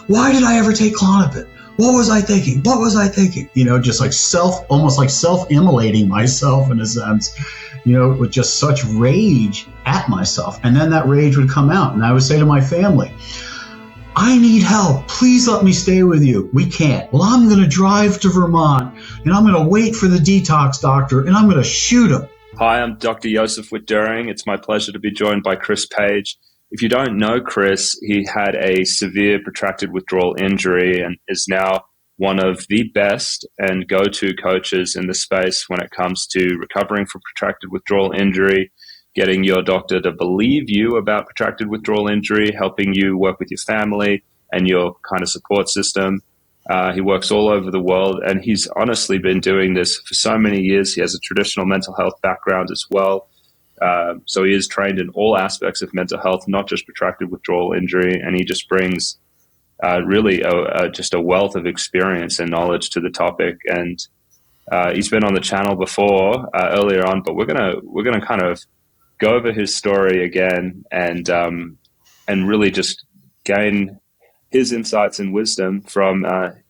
Why did I ever take Klonopin? What was I thinking? What was I thinking? Just like almost like self-immolating myself in a sense, with just such rage at myself. And then that rage would come out. And I would say to my family, I need help. Please let me stay with you. We can't. Well, I'm going to drive to Vermont and I'm going to wait for the detox doctor and I'm going to shoot him. Hi, I'm Dr. Josef Witt-Doerring. It's my pleasure to be joined by Chris Paige. If you don't know Chris, he had a severe protracted withdrawal injury and is now one of the best and go-to coaches in the space when it comes to recovering from protracted withdrawal injury, getting your doctor to believe you about protracted withdrawal injury, helping you work with your family and your kind of support system. He works all over the world, and he's honestly been doing this for so many years. He has a traditional mental health background as well. So he is trained in all aspects of mental health, not just protracted withdrawal injury, and he just brings really just a wealth of experience and knowledge to the topic. And he's been on the channel before earlier on, but we're gonna kind of go over his story again and really just gain his insights and wisdom from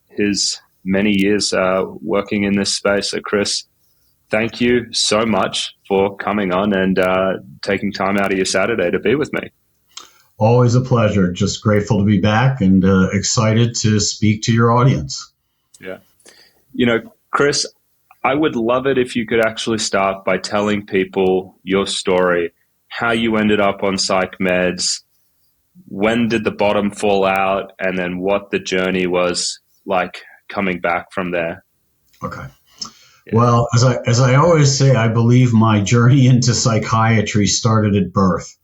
his many years working in this space. So Chris, thank you so much for coming on and taking time out of your Saturday to be with me. Always a pleasure. Just grateful to be back and excited to speak to your audience. Yeah. Chris, I would love it if you could actually start by telling people your story, how you ended up on psych meds, when did the bottom fall out, and then what the journey was like coming back from there. Okay. Yeah. Well, as I always say, I believe my journey into psychiatry started at birth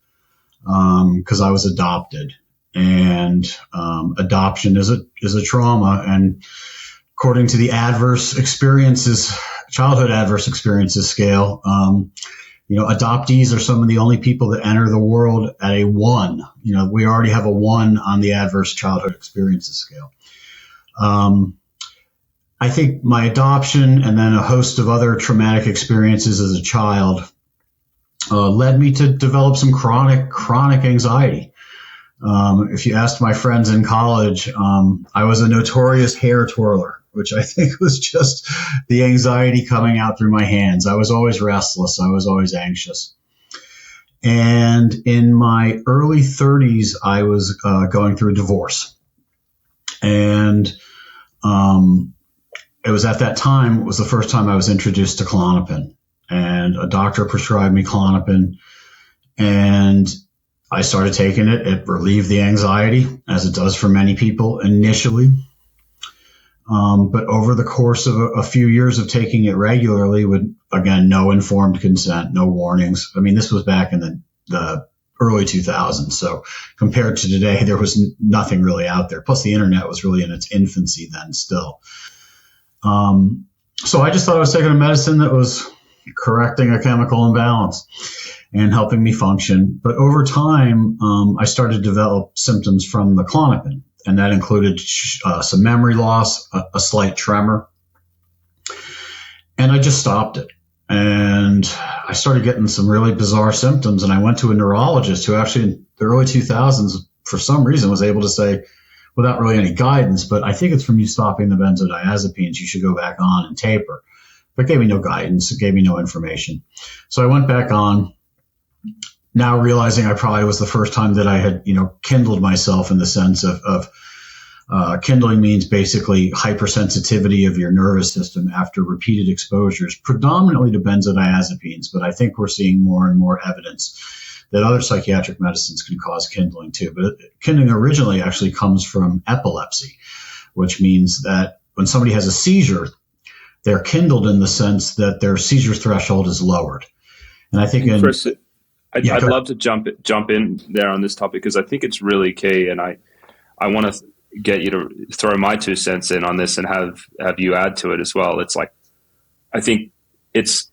because I was adopted, and adoption is a trauma. And according to the childhood adverse experiences scale, adoptees are some of the only people that enter the world at a 1. We already have a 1 on the adverse childhood experiences scale. I think my adoption and then a host of other traumatic experiences as a child led me to develop some chronic anxiety. If you asked my friends in college, I was a notorious hair twirler, which I think was just the anxiety coming out through my hands. I was always restless. I was always anxious. And in my early 30s, I was going through a divorce. And it was at that time, it was the first time I was introduced to Klonopin. And a doctor prescribed me Klonopin. And I started taking it. It relieved the anxiety, as it does for many people initially. But over the course of a few years of taking it regularly with, again, no informed consent, no warnings. I mean, this was back in the early 2000s. So compared to today, there was nothing really out there. Plus the internet was really in its infancy then still. So I just thought I was taking a medicine that was correcting a chemical imbalance and helping me function. But over time, I started to develop symptoms from the Klonopin. And that included some memory loss, a slight tremor. And I just stopped it. And I started getting some really bizarre symptoms. And I went to a neurologist who actually in the early 2000s, for some reason, was able to say, without really any guidance, but I think it's from you stopping the benzodiazepines, you should go back on and taper. But gave me no guidance. It gave me no information. So I went back on, now realizing I probably was the first time that I had, kindled myself in the sense of kindling means basically hypersensitivity of your nervous system after repeated exposures, predominantly to benzodiazepines. But I think we're seeing more and more evidence that other psychiatric medicines can cause kindling too. But kindling originally actually comes from epilepsy, which means that when somebody has a seizure, they're kindled in the sense that their seizure threshold is lowered. And I think Chris, I'd love to jump in there on this topic because I think it's really key, and I want to get you to throw my 2 cents in on this and have you add to it as well. It's like, I think it's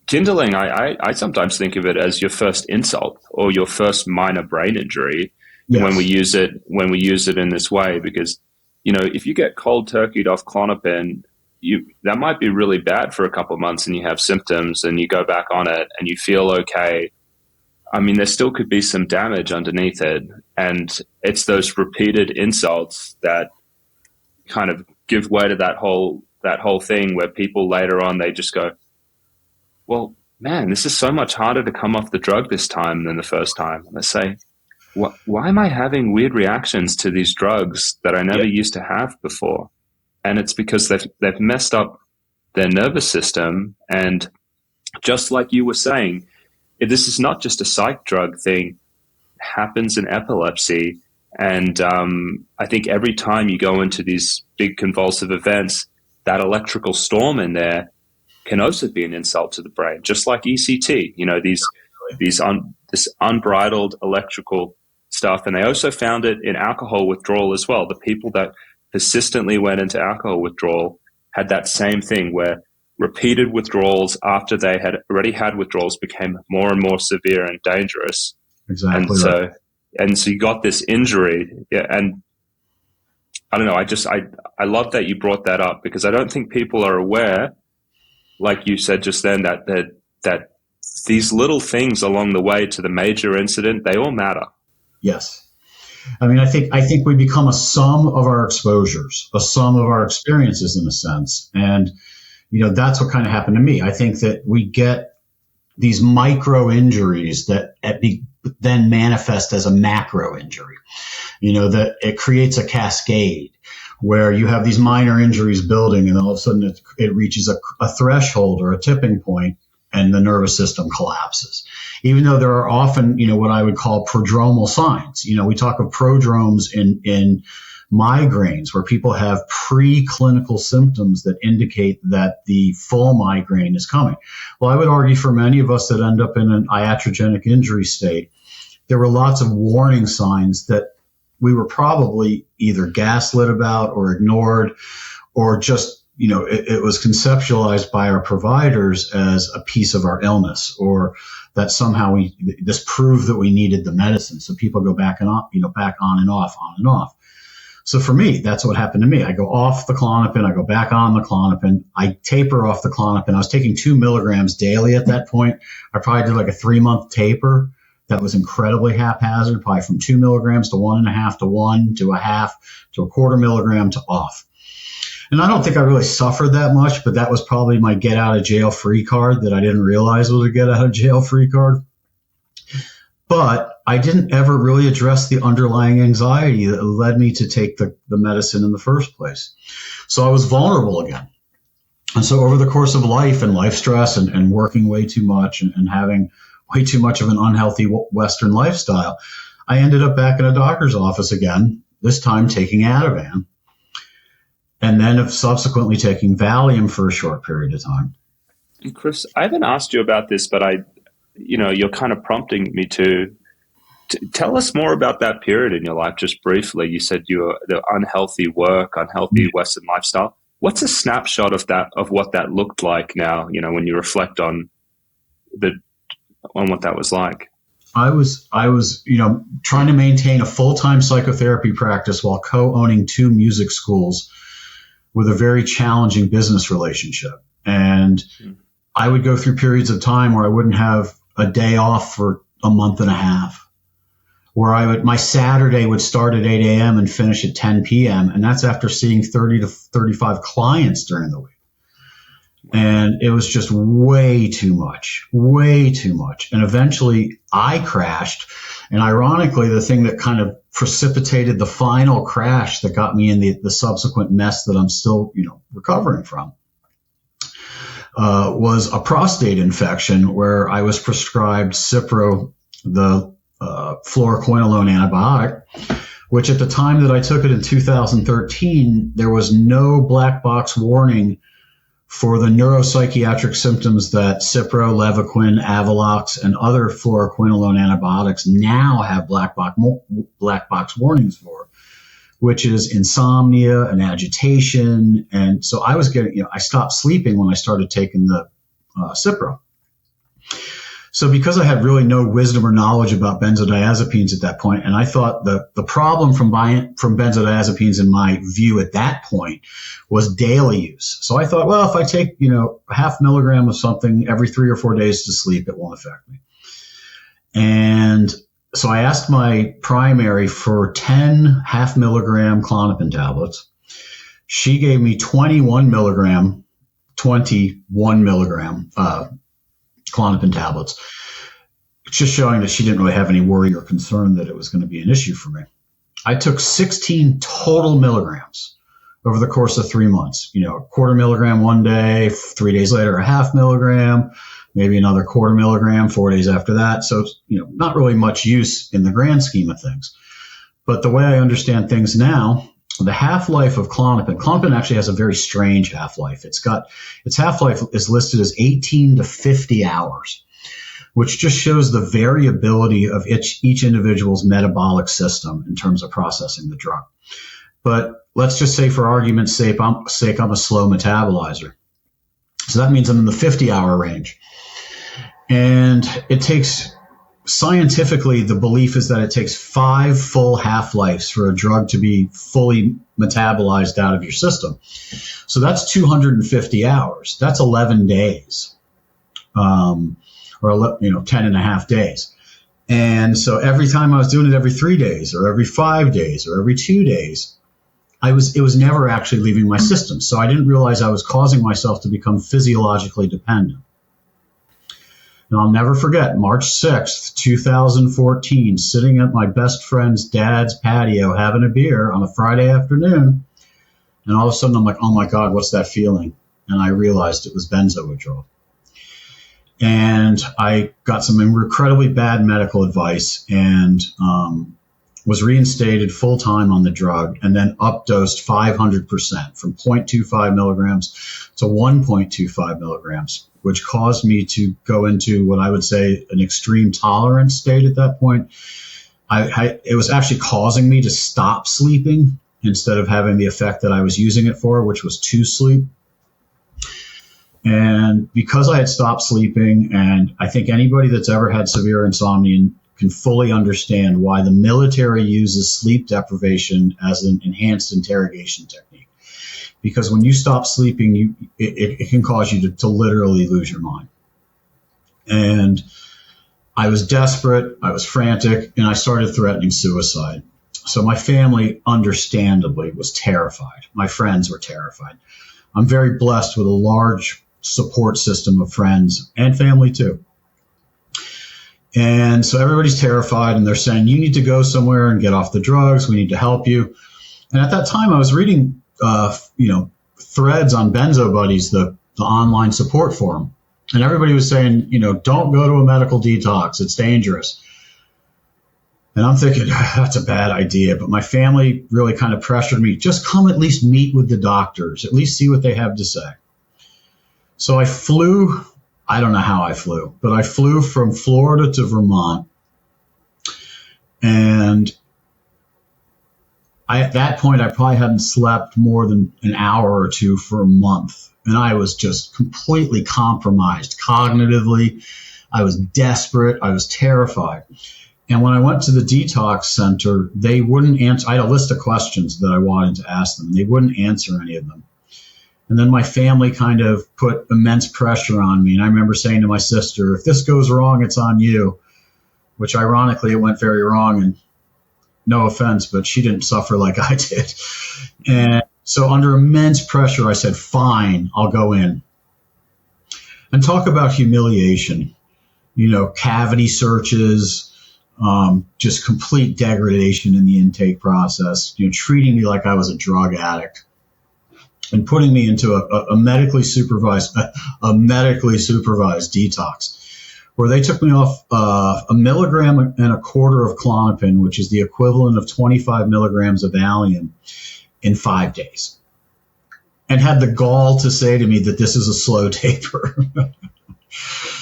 kindling. I sometimes think of it as your first insult or your first minor brain injury. Yes. when we use it in this way, because if you get cold turkeyed off Klonopin, that might be really bad for a couple of months and you have symptoms and you go back on it and you feel okay. I mean, there still could be some damage underneath it. And it's those repeated insults that kind of give way to that whole thing where people later on, they just go, well, man, this is so much harder to come off the drug this time than the first time. And I say, why am I having weird reactions to these drugs that I never used to have before? And it's because they've messed up their nervous system. And just like you were saying, this is not just a psych drug thing. It happens in epilepsy. And I think every time you go into these big convulsive events, that electrical storm in there can also be an insult to the brain, just like ECT, this unbridled electrical stuff. And they also found it in alcohol withdrawal as well. The people that persistently went into alcohol withdrawal had that same thing where repeated withdrawals after they had already had withdrawals became more and more severe and dangerous. Exactly. And so you got this injury. Yeah, and I don't know, I love that you brought that up, because I don't think people are aware, like you said just then, that these little things along the way to the major incident, they all matter. Yes. I mean, I think we become a sum of our exposures, a sum of our experiences in a sense. And, that's what kind of happened to me. I think that we get these micro injuries that then manifest as a macro injury, that it creates a cascade where you have these minor injuries building, and all of a sudden it reaches a threshold or a tipping point, and the nervous system collapses. Even though there are often, what I would call prodromal signs. We talk of prodromes in migraines, where people have preclinical symptoms that indicate that the full migraine is coming. Well, I would argue for many of us that end up in an iatrogenic injury state, there were lots of warning signs that we were probably either gaslit about or ignored, or just, it was conceptualized by our providers as a piece of our illness, or that somehow this proved that we needed the medicine. So people go back and on, back on and off. So for me, that's what happened to me. I go off the Klonopin, I go back on the Klonopin, I taper off the Klonopin. I was taking 2 milligrams daily at that point. I probably did like a 3-month taper. That was incredibly haphazard, probably from 2 milligrams to 1.5 to 1 to a half to a quarter milligram to off. And I don't think I really suffered that much, but that was probably my get out of jail free card that I didn't realize was a get out of jail free card. But I didn't ever really address the underlying anxiety that led me to take the medicine in the first place. So I was vulnerable again. And so over the course of life and life stress and working way too much and having way too much of an unhealthy Western lifestyle, I ended up back in a doctor's office again, this time taking Ativan, and then subsequently taking Valium for a short period of time. And Chris, I haven't asked you about this, but you're kind of prompting me to tell us more about that period in your life, just briefly. You said the unhealthy work, unhealthy Western lifestyle. What's a snapshot of what that looked like now, when you reflect on what that was like? I was, trying to maintain a full-time psychotherapy practice while co-owning 2 music schools with a very challenging business relationship. And I would go through periods of time where I wouldn't have a day off for a month and a half, where my Saturday would start at 8 a.m. and finish at 10 p.m. And that's after seeing 30 to 35 clients during the week. And it was just way too much. And eventually I crashed. And ironically, the thing that kind of precipitated the final crash that got me in the subsequent mess that I'm still, recovering from, was a prostate infection where I was prescribed Cipro, the fluoroquinolone antibiotic, which at the time that I took it in 2013, there was no black box warning for the neuropsychiatric symptoms that Cipro, Levaquin, Avelox, and other fluoroquinolone antibiotics now have black box warnings for, which is insomnia and agitation. And so I was getting, I stopped sleeping when I started taking the Cipro. So because I had really no wisdom or knowledge about benzodiazepines at that point, and I thought the problem from benzodiazepines in my view at that point was daily use. So I thought, well, if I take, a half milligram of something every 3 or 4 days to sleep, it won't affect me. And so I asked my primary for 10 half milligram Klonopin tablets. She gave me 21 milligram Klonopin tablets, just showing that she didn't really have any worry or concern that it was going to be an issue for me. I took 16 total milligrams over the course of 3 months. A quarter milligram one day, 3 days later, a half milligram, maybe another quarter milligram 4 days after that. So, not really much use in the grand scheme of things. But the way I understand things now, the half-life of Klonopin actually has a very strange half-life. Its half-life is listed as 18 to 50 hours, which just shows the variability of each individual's metabolic system in terms of processing the drug. But let's just say, for argument's sake, I'm a slow metabolizer. So that means I'm in the 50-hour range. And it takes, scientifically, the belief is that it takes 5 full half-lives for a drug to be fully metabolized out of your system. So that's 250 hours. That's 11 days, or 10 and a half days. And so every time I was doing it every 3 days or every 5 days or every 2 days, it was never actually leaving my system. So I didn't realize I was causing myself to become physiologically dependent. And I'll never forget March 6th, 2014, sitting at my best friend's dad's patio having a beer on a Friday afternoon. And all of a sudden I'm like, oh my God, what's that feeling? And I realized it was benzo withdrawal. And I got some incredibly bad medical advice and was reinstated full-time on the drug, and then up-dosed 500% from 0.25 milligrams to 1.25 milligrams, which caused me to go into what I would say an extreme tolerance state at that point. It was actually causing me to stop sleeping instead of having the effect that I was using it for, which was to sleep. And because I had stopped sleeping, and I think anybody that's ever had severe insomnia can fully understand why the military uses sleep deprivation as an enhanced interrogation technique. Because when you stop sleeping, it can cause you to literally lose your mind. And I was desperate, I was frantic, and I started threatening suicide. So my family, understandably, was terrified. My friends were terrified. I'm very blessed with a large support system of friends and family too. And so everybody's terrified, and they're saying, you need to go somewhere and get off the drugs. We need to help you. And at that time I was reading, threads on Benzo Buddies, the online support forum. And everybody was saying, don't go to a medical detox. It's dangerous. And I'm thinking, that's a bad idea. But my family really kind of pressured me, just come at least meet with the doctors, at least see what they have to say. So I flew. I don't know how I flew, but I flew from Florida to Vermont. And at that point, I probably hadn't slept more than an hour or two for a month. And I was just completely compromised cognitively. I was desperate. I was terrified. And when I went to the detox center, they wouldn't answer. I had a list of questions that I wanted to ask them. They wouldn't answer any of them. And then my family kind of put immense pressure on me. And I remember saying to my sister, if this goes wrong, it's on you, which ironically, it went very wrong. And no offense, but she didn't suffer like I did. And so under immense pressure, I said, fine, I'll go in. And talk about humiliation, cavity searches, just complete degradation in the intake process, treating me like I was a drug addict. And putting me into a medically supervised detox, where they took me off a milligram and a quarter of Klonopin, which is the equivalent of 25 milligrams of Valium, in 5 days, and had the gall to say to me that this is a slow taper.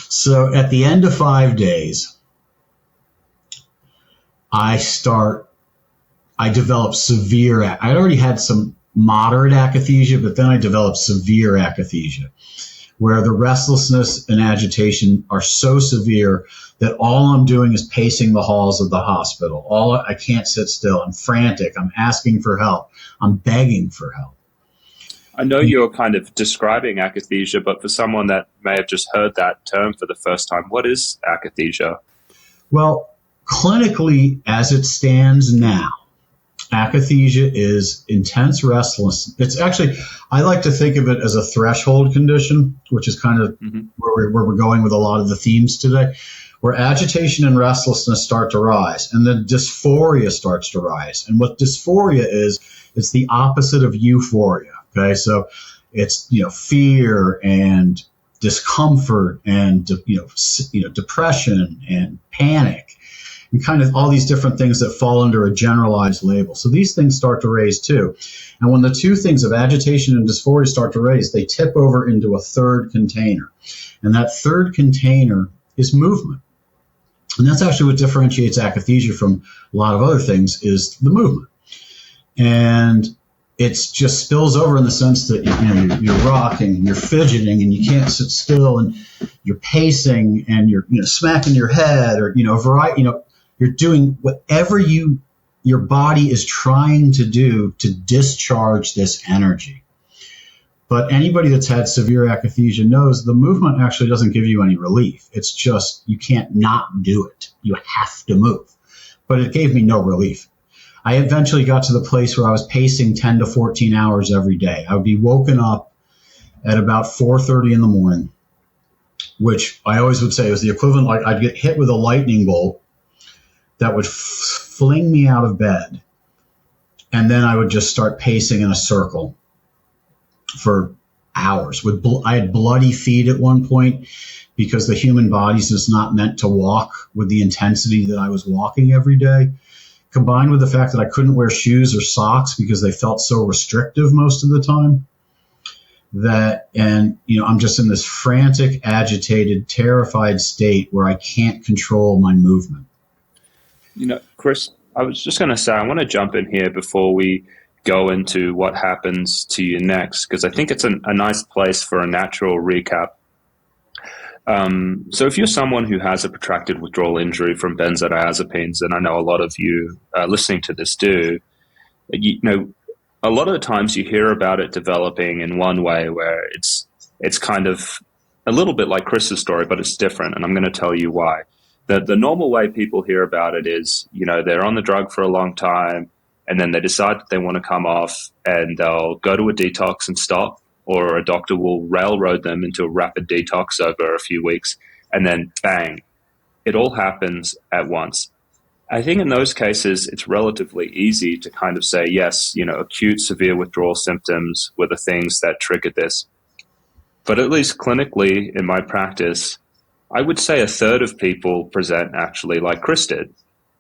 So at the end of 5 days, I developed severe. I already had some moderate akathisia, but then I developed severe akathisia, where the restlessness and agitation are so severe that all I'm doing is pacing the halls of the hospital. I can't sit still. I'm frantic. I'm asking for help. I'm begging for help. I know you're kind of describing akathisia, but for someone that may have just heard that term for the first time, what is akathisia? Well, clinically, as it stands now, akathisia is intense restlessness. It's actually, I like to think of it as a threshold condition, which is kind of where we're going with a lot of the themes today, where agitation and restlessness start to rise, and then dysphoria starts to rise. And what dysphoria is, it's the opposite of euphoria. Okay, so it's fear and discomfort and depression and panic, and kind of all these different things that fall under a generalized label. So these things start to raise too. And when the two things of agitation and dysphoria start to raise, they tip over into a third container. And that third container is movement. And that's actually what differentiates akathisia from a lot of other things, is the movement. And it just spills over in the sense that you're rocking, you're fidgeting, and you can't sit still, and you're pacing, and you're smacking your head, or you're doing whatever your body is trying to do to discharge this energy. But anybody that's had severe akathisia knows the movement actually doesn't give you any relief. It's just you can't not do it. You have to move. But it gave me no relief. I eventually got to the place where I was pacing 10 to 14 hours every day. I would be woken up at about 4:30 in the morning, which I always would say was the equivalent. Like, I'd get hit with a lightning bolt that would fling me out of bed. And then I would just start pacing in a circle for hours. I had bloody feet at one point because the human body is just not meant to walk with the intensity that I was walking every day, combined with the fact that I couldn't wear shoes or socks because they felt so restrictive most of the time. I'm just in this frantic, agitated, terrified state where I can't control my movement. Chris, I was just going to say, I want to jump in here before we go into what happens to you next, because I think it's a nice place for a natural recap. So if you're someone who has a protracted withdrawal injury from benzodiazepines, and I know a lot of you listening to this do, a lot of the times you hear about it developing in one way where it's kind of a little bit like Chris's story, but it's different, and I'm going to tell you why. The normal way people hear about it is, they're on the drug for a long time, and then they decide that they want to come off, and they'll go to a detox and stop, or a doctor will railroad them into a rapid detox over a few weeks, and then bang, it all happens at once. I think in those cases, it's relatively easy to kind of say, yes, acute severe withdrawal symptoms were the things that triggered this. But at least clinically in my practice, I would say a third of people present actually like Chris did.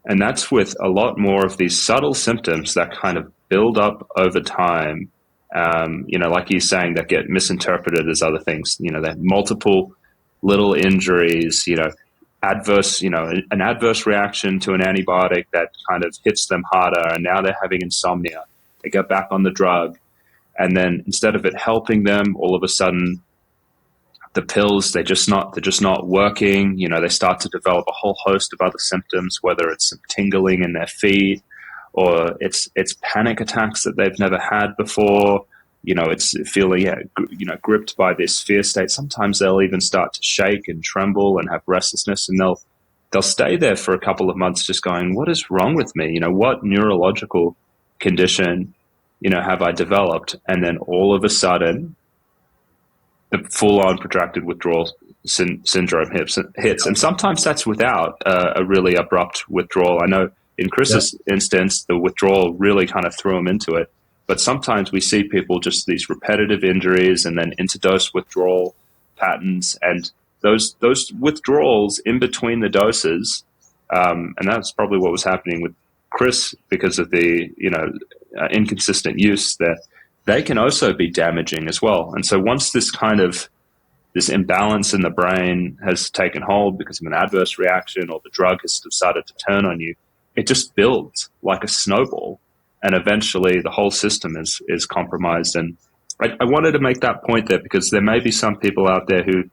And that's with a lot more of these subtle symptoms that kind of build up over time. Like he's saying, that get misinterpreted as other things. They're multiple little injuries, an adverse reaction to an antibiotic that kind of hits them harder, and now they're having insomnia. They get back on the drug, and then instead of it helping them, all of a sudden the pills, they're just not working. They start to develop a whole host of other symptoms, whether it's some tingling in their feet, or it's panic attacks that they've never had before. It's feeling, gripped by this fear state. Sometimes they'll even start to shake and tremble and have restlessness, and they'll stay there for a couple of months just going, what is wrong with me? What neurological condition, have I developed? And then all of a sudden, the full-on protracted withdrawal syndrome hits. And sometimes that's without a really abrupt withdrawal. I know in Chris's instance, the withdrawal really kind of threw him into it. But sometimes we see people just these repetitive injuries and then interdose withdrawal patterns. And those withdrawals in between the doses, and that's probably what was happening with Chris because of the inconsistent use there. They can also be damaging as well. And so once this imbalance in the brain has taken hold because of an adverse reaction, or the drug has started to turn on you, it just builds like a snowball. And eventually the whole system is compromised. And I wanted to make that point there because there may be some people out there who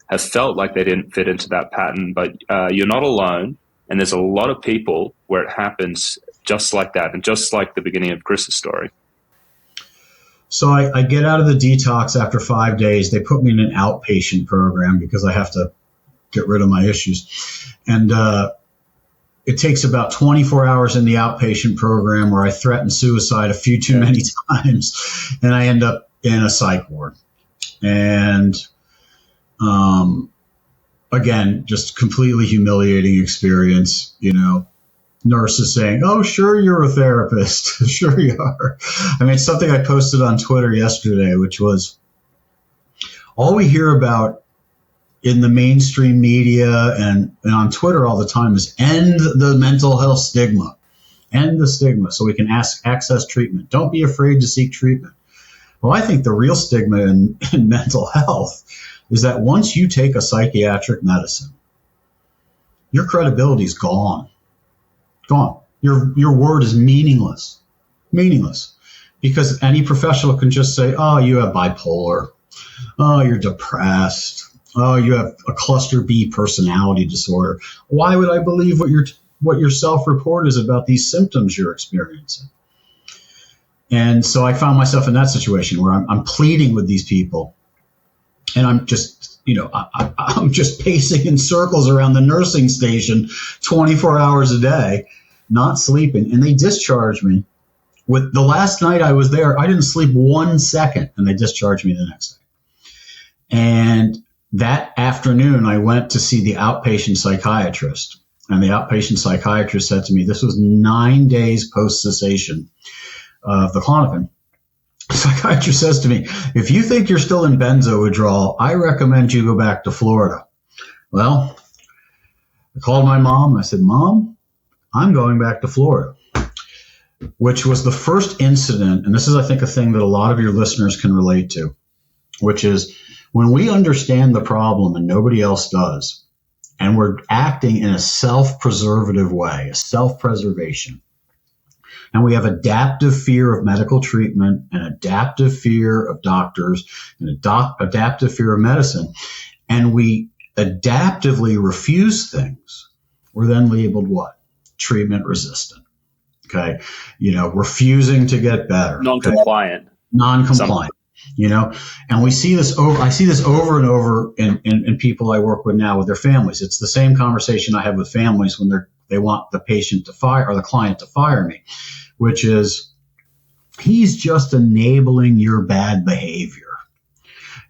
have felt like they didn't fit into that pattern, but you're not alone. And there's a lot of people where it happens just like that, and just like the beginning of Chris's story. So I get out of the detox after 5 days. They put me in an outpatient program because I have to get rid of my issues. And it takes about 24 hours in the outpatient program where I threaten suicide a few too many times, and I end up in a psych ward. And again, just completely humiliating experience, nurses saying, "Oh, sure, you're a therapist." Sure you are. I mean, it's something I posted on Twitter yesterday, which was all we hear about in the mainstream media and on Twitter all the time is end the mental health stigma. End the stigma so we can access treatment. Don't be afraid to seek treatment. Well, I think the real stigma in mental health is that once you take a psychiatric medicine, your credibility is gone. Gone. Your word is meaningless. Meaningless. Because any professional can just say, "Oh, you have bipolar. Oh, you're depressed. Oh, you have a cluster B personality disorder." Why would I believe what your self-report is about these symptoms you're experiencing? And so I found myself in that situation where I'm pleading with these people, and I'm just, I'm just pacing in circles around the nursing station 24 hours a day, not sleeping. And they discharged me. With the last night I was there, I didn't sleep 1 second, and they discharged me the next day. And that afternoon, I went to see the outpatient psychiatrist. And the outpatient psychiatrist said to me, this was 9 days post-cessation of the Klonopin. The psychiatrist says to me, "If you think you're still in benzo withdrawal, I recommend you go back to Florida." Well, I called my mom. I said, "Mom, I'm going back to Florida," which was the first incident. And this is, I think, a thing that a lot of your listeners can relate to, which is when we understand the problem and nobody else does, and we're acting in a self-preservative way, a self-preservation, and we have adaptive fear of medical treatment and adaptive fear of doctors and adaptive fear of medicine, and we adaptively refuse things, we're then labeled what? Treatment resistant. Okay. Refusing to get better. Non-compliant. Okay? Non-compliant. And I see this over and over in people I work with now with their families. It's the same conversation I have with families when they want the patient to fire or the client to fire me, which is, he's just enabling your bad behavior.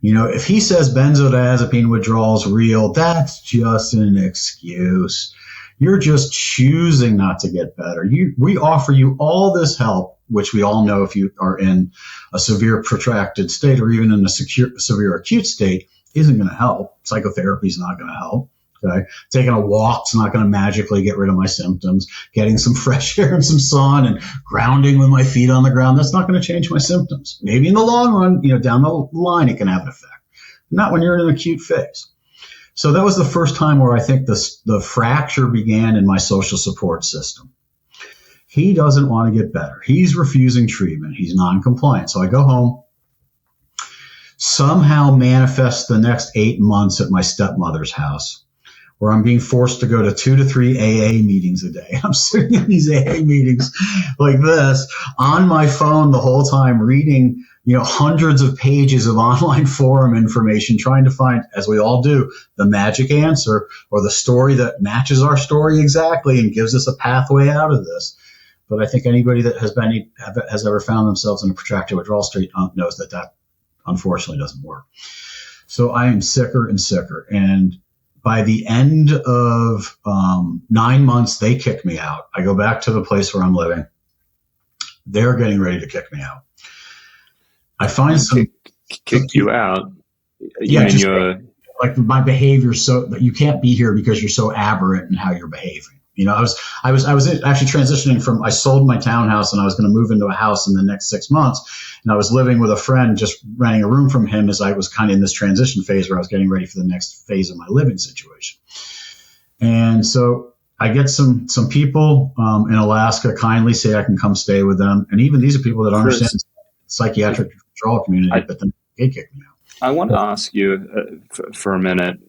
If he says benzodiazepine withdrawal is real, that's just an excuse. You're just choosing not to get better. We offer you all this help, which we all know if you are in a severe protracted state or even in a severe acute state isn't going to help. Psychotherapy is not going to help. Okay. Taking a walk's not going to magically get rid of my symptoms. Getting some fresh air and some sun and grounding with my feet on the ground, that's not going to change my symptoms. Maybe in the long run, down the line, it can have an effect. Not when you're in an acute phase. So that was the first time where I think the fracture began in my social support system. He doesn't want to get better. He's refusing treatment. He's non-compliant. So I go home, somehow manifest the next 8 months at my stepmother's house, where I'm being forced to go to 2 to 3 AA meetings a day. I'm sitting in these AA meetings like this on my phone the whole time, reading, hundreds of pages of online forum information, trying to find, as we all do, the magic answer or the story that matches our story exactly and gives us a pathway out of this. But I think anybody that has ever found themselves in a protracted withdrawal state knows that unfortunately doesn't work. So I am sicker and sicker. And by the end of 9 months, they kick me out. I go back to the place where I'm living. They're getting ready to kick me out. I find some kick you out. Like my behavior, so that you can't be here because you're so aberrant in how you're behaving. I was actually transitioning I sold my townhouse and I was going to move into a house in the next 6 months. And I was living with a friend, just renting a room from him as I was kind of in this transition phase where I was getting ready for the next phase of my living situation. And so I get some people in Alaska kindly say I can come stay with them. And even these are people that understand the psychiatric withdrawal community, but then they kick me out. I want to ask you for a minute,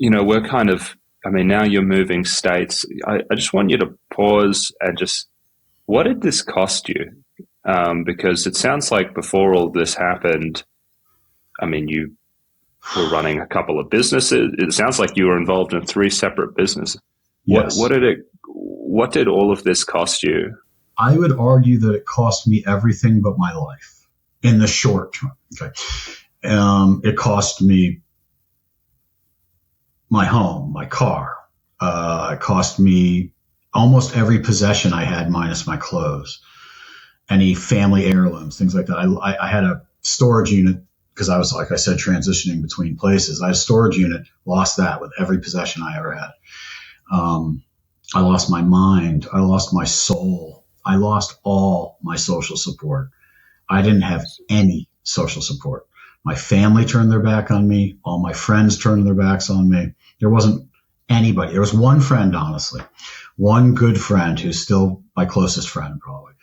we're kind of, now you're moving states. I just want you to pause and just, what did this cost you? Because it sounds like before all this happened, you were running a couple of businesses. It sounds like you were involved in 3 separate businesses. Yes. What did all of this cost you? I would argue that it cost me everything but my life in the short term. Okay. It cost me my home, my car. It cost me almost every possession I had minus my clothes, any family heirlooms, things like that. I had a storage unit because I was, like I said, transitioning between places. I had a storage unit, lost that with every possession I ever had. I lost my mind. I lost my soul. I lost all my social support. I didn't have any social support. My family turned their back on me. All my friends turned their backs on me. There wasn't anybody. There was one friend, honestly, one good friend who's still my closest friend, probably,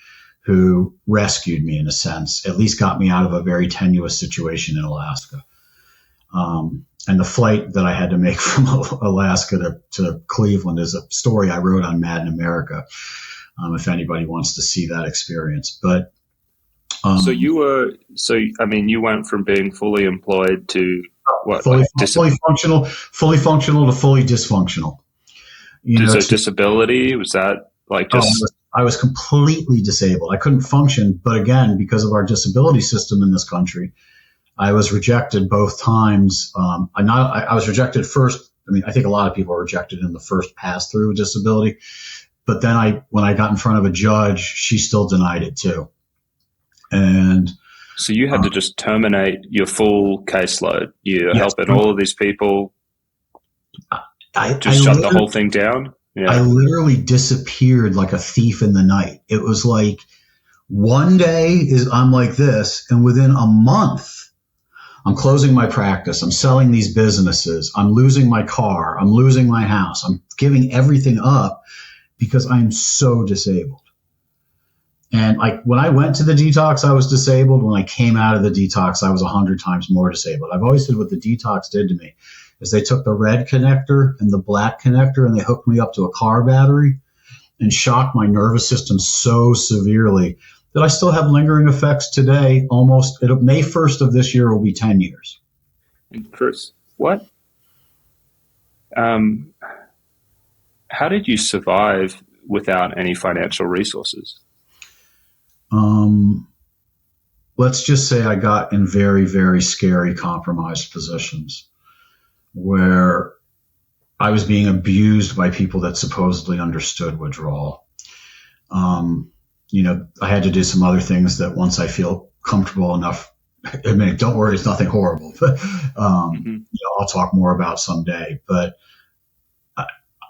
who rescued me in a sense, at least got me out of a very tenuous situation in Alaska. And the flight that I had to make from Alaska to Cleveland is a story I wrote on Mad in America. If anybody wants to see that experience, but you went from being fully employed to what? Fully functional to fully dysfunctional. Disability, was that like just? I was completely disabled. I couldn't function, but again, because of our disability system in this country, I was rejected both times. I was rejected first. I mean, I think a lot of people are rejected in the first pass through with disability, but then when I got in front of a judge, she still denied it too. And so you had to just terminate your full caseload. You're helping all of these people. I shut the whole thing down. Yeah. I literally disappeared like a thief in the night. It was like one day I'm like this, and within a month, I'm closing my practice. I'm selling these businesses. I'm losing my car. I'm losing my house. I'm giving everything up because I'm so disabled. And when I went to the detox, I was disabled. When I came out of the detox, I was 100 times more disabled. I've always said what the detox did to me is they took the red connector and the black connector and they hooked me up to a car battery and shocked my nervous system so severely that I still have lingering effects today. May 1st of this year will be 10 years. And Chris, what? How did you survive without any financial resources? Let's just say I got in very, very scary, compromised positions where I was being abused by people that supposedly understood withdrawal. I had to do some other things that once I feel comfortable enough, I mean, don't worry, it's nothing horrible, but, I'll talk more about someday. But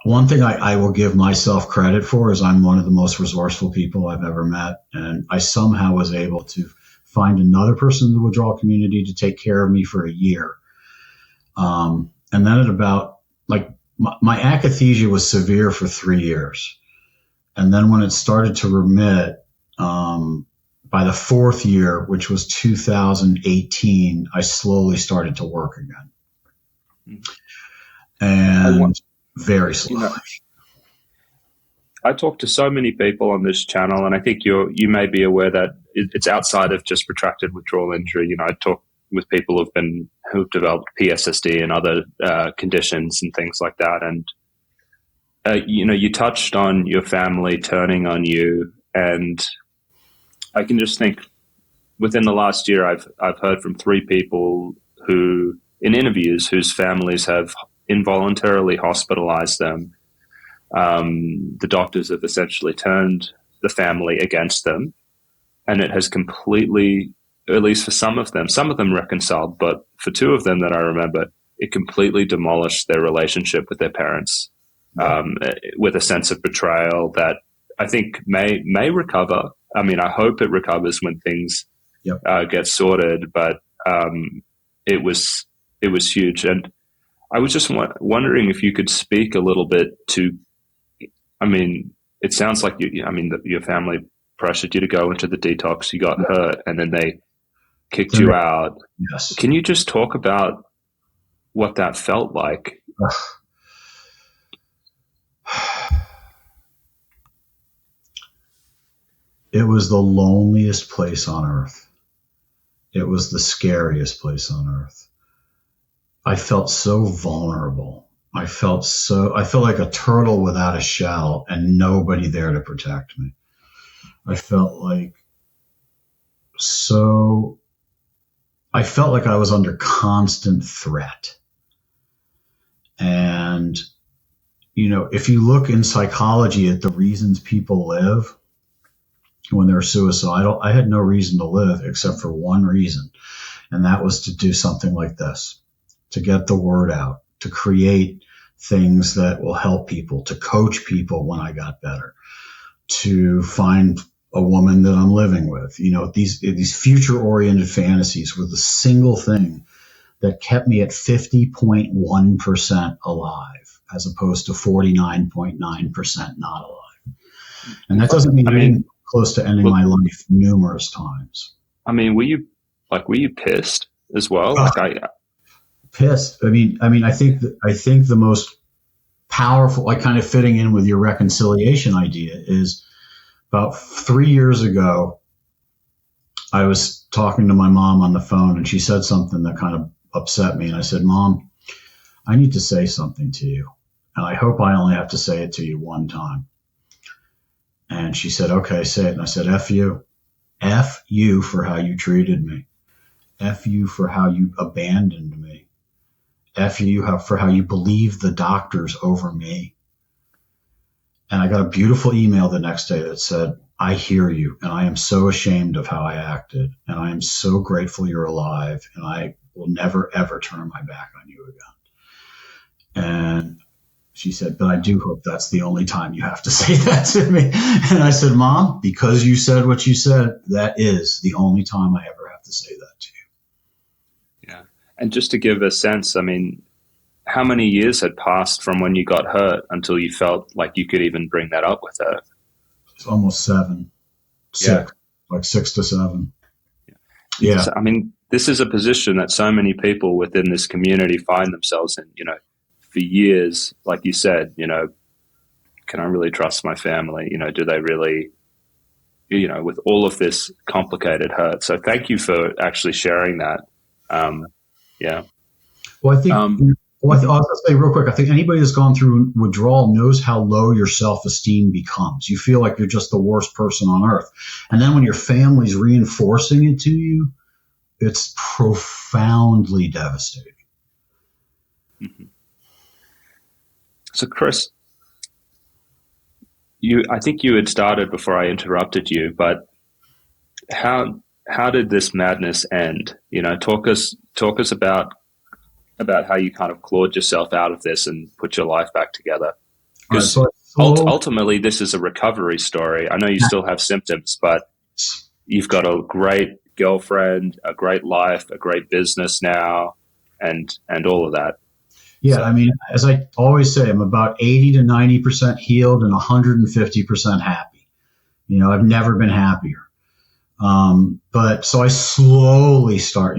one thing I will give myself credit for is I'm one of the most resourceful people I've ever met. And I somehow was able to find another person in the withdrawal community to take care of me for a year. And then at about my akathisia was severe for 3 years. And then when it started to remit, by the 4th year, which was 2018, I slowly started to work again. And very slowly. I talk to so many people on this channel, and I think you may be aware that it's outside of just protracted withdrawal injury. I talk with people who've developed PSSD and other conditions and things like that. And you touched on your family turning on you, and I can just think within the last year, I've heard from 3 people who, in interviews, whose families have involuntarily hospitalized them. The doctors have essentially turned the family against them, and it has completely, at least for some of them reconciled, but for 2 of them that I remember, it completely demolished their relationship with their parents, with a sense of betrayal that I think may recover. I mean, I hope it recovers when things get sorted, but it was huge. And I was just wondering if you could speak a little bit to, I mean, it sounds like your family pressured you to go into the detox, you got hurt, and then they kicked you out. Yes. Can you just talk about what that felt like? It was the loneliest place on earth. It was the scariest place on earth. I felt so vulnerable. I felt like a turtle without a shell and nobody there to protect me. I felt like I was under constant threat. And, if you look in psychology at the reasons people live when they're suicidal, I had no reason to live except for one reason. And that was to do something like this, to get the word out, to create things that will help people, to coach people when I got better, to find a woman that I'm living with. These future-oriented fantasies were the single thing that kept me at 50.1% alive, as opposed to 49.9% not alive. And that doesn't mean I'm close to ending my life numerous times. I mean, were you pissed as well? Pissed. I think the most powerful, like kind of fitting in with your reconciliation idea, is about 3 years ago, I was talking to my mom on the phone and she said something that kind of upset me. And I said, Mom, I need to say something to you. And I hope I only have to say it to you one time. And she said, okay, say it. And I said, F you. F you for how you treated me. F you for how you abandoned me. F you for how you believed the doctors over me. And I got a beautiful email the next day that said, I hear you, and I am so ashamed of how I acted, and I am so grateful you're alive, and I will never, ever turn my back on you again. And she said, but I do hope that's the only time you have to say that to me. And I said, Mom, because you said what you said, that is the only time I ever have to say that to you. Yeah. And just to give a sense, I mean, how many years had passed from when you got hurt until you felt like you could even bring that up with her? It's almost 7, 6, yeah. Like 6 to 7. Yeah. So, I mean, this is a position that so many people within this community find themselves in, for years, like you said, can I really trust my family? Do they really, with all of this complicated hurt? So thank you for actually sharing that. Yeah. Well, I think, I'll say real quick, I think anybody that's gone through withdrawal knows how low your self-esteem becomes. You feel like you're just the worst person on earth. And then when your family's reinforcing it to you, it's profoundly devastating. Mm-hmm. So, Chris, I think you had started before I interrupted you, but how did this madness end? Talk us about how you kind of clawed yourself out of this and put your life back together. Because ultimately, this is a recovery story. I know you still have symptoms, but you've got a great girlfriend, a great life, a great business now, and all of that. Yeah, I mean, as I always say, I'm about 80 to 90% healed and 150% happy. I've never been happier. But so I slowly start,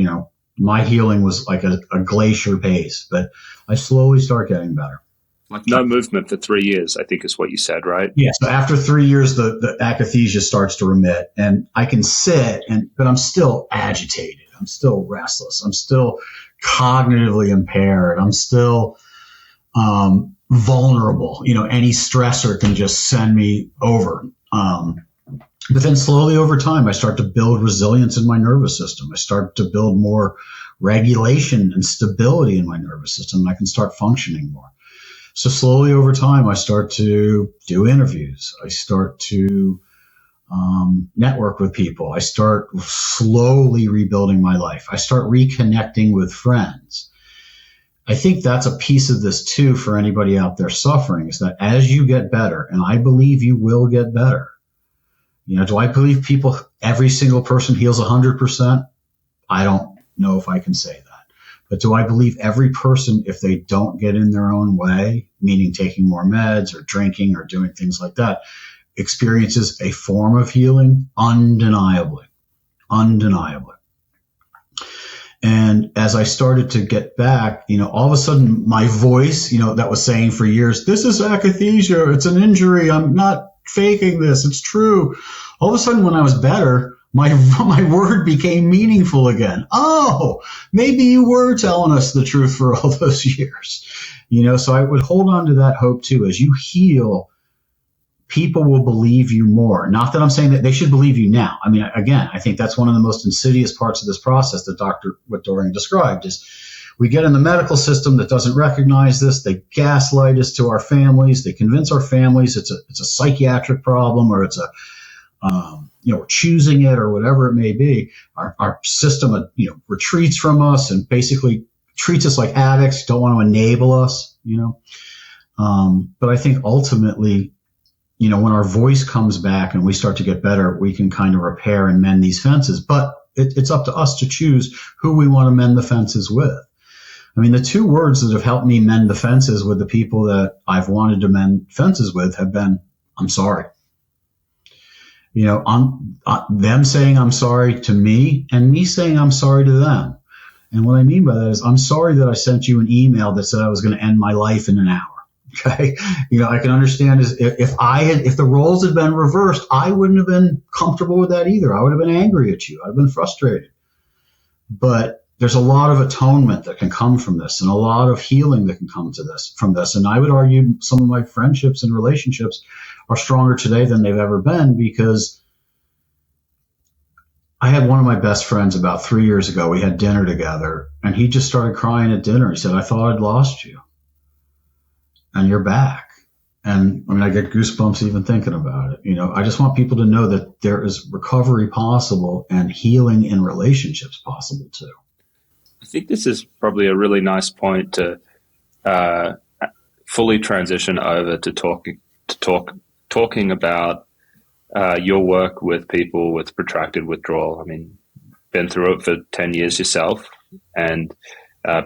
my healing was like a glacier pace, but I slowly start getting better. Like no movement for 3 years, I think is what you said, right? Yeah. So after 3 years, the akathisia starts to remit, and I can sit, but I'm still agitated. I'm still restless. I'm still cognitively impaired. I'm still vulnerable. Any stressor can just send me over. But then slowly over time, I start to build resilience in my nervous system. I start to build more regulation and stability in my nervous system, and I can start functioning more. So slowly over time, I start to do interviews. I start to network with people. I start slowly rebuilding my life. I start reconnecting with friends. I think that's a piece of this too for anybody out there suffering, is that as you get better, and I believe you will get better. Do I believe every single person heals 100%? I don't know if I can say that. But do I believe every person, if they don't get in their own way, meaning taking more meds or drinking or doing things like that, experiences a form of healing? Undeniably. And as I started to get back, all of a sudden my voice, that was saying for years, this is akathisia, it's an injury, I'm not faking this, it's true. All of a sudden when I was better, my word became meaningful again. Oh, maybe you were telling us the truth for all those years. So I would hold on to that hope too. As you heal, people will believe you more. Not that I'm saying that they should believe you now. I mean, again, I think that's one of the most insidious parts of this process that Dr. Witt-Doerring described is we get in the medical system that doesn't recognize this. They gaslight us to our families. They convince our families it's a psychiatric problem, or it's we're choosing it, or whatever it may be. Our system, retreats from us and basically treats us like addicts, don't want to enable us, But I think ultimately, when our voice comes back and we start to get better, we can kind of repair and mend these fences. But it's up to us to choose who we want to mend the fences with. I mean, the two words that have helped me mend the fences with the people that I've wanted to mend fences with have been, I'm sorry. Them saying I'm sorry to me and me saying I'm sorry to them. And what I mean by that is I'm sorry that I sent you an email that said I was going to end my life in an hour. Okay. I can understand is if the roles had been reversed, I wouldn't have been comfortable with that either. I would have been angry at you. I'd have been frustrated. But there's a lot of atonement that can come from this, and a lot of healing that can come from this. And I would argue some of my friendships and relationships are stronger today than they've ever been, because I had one of my best friends about 3 years ago. We had dinner together, and he just started crying at dinner. He said, I thought I'd lost you, and you're back. And I mean, I get goosebumps even thinking about it. I just want people to know that there is recovery possible and healing in relationships possible too. I think this is probably a really nice point to fully transition over to talking about your work with people with protracted withdrawal. I mean, been through it for 10 years yourself, and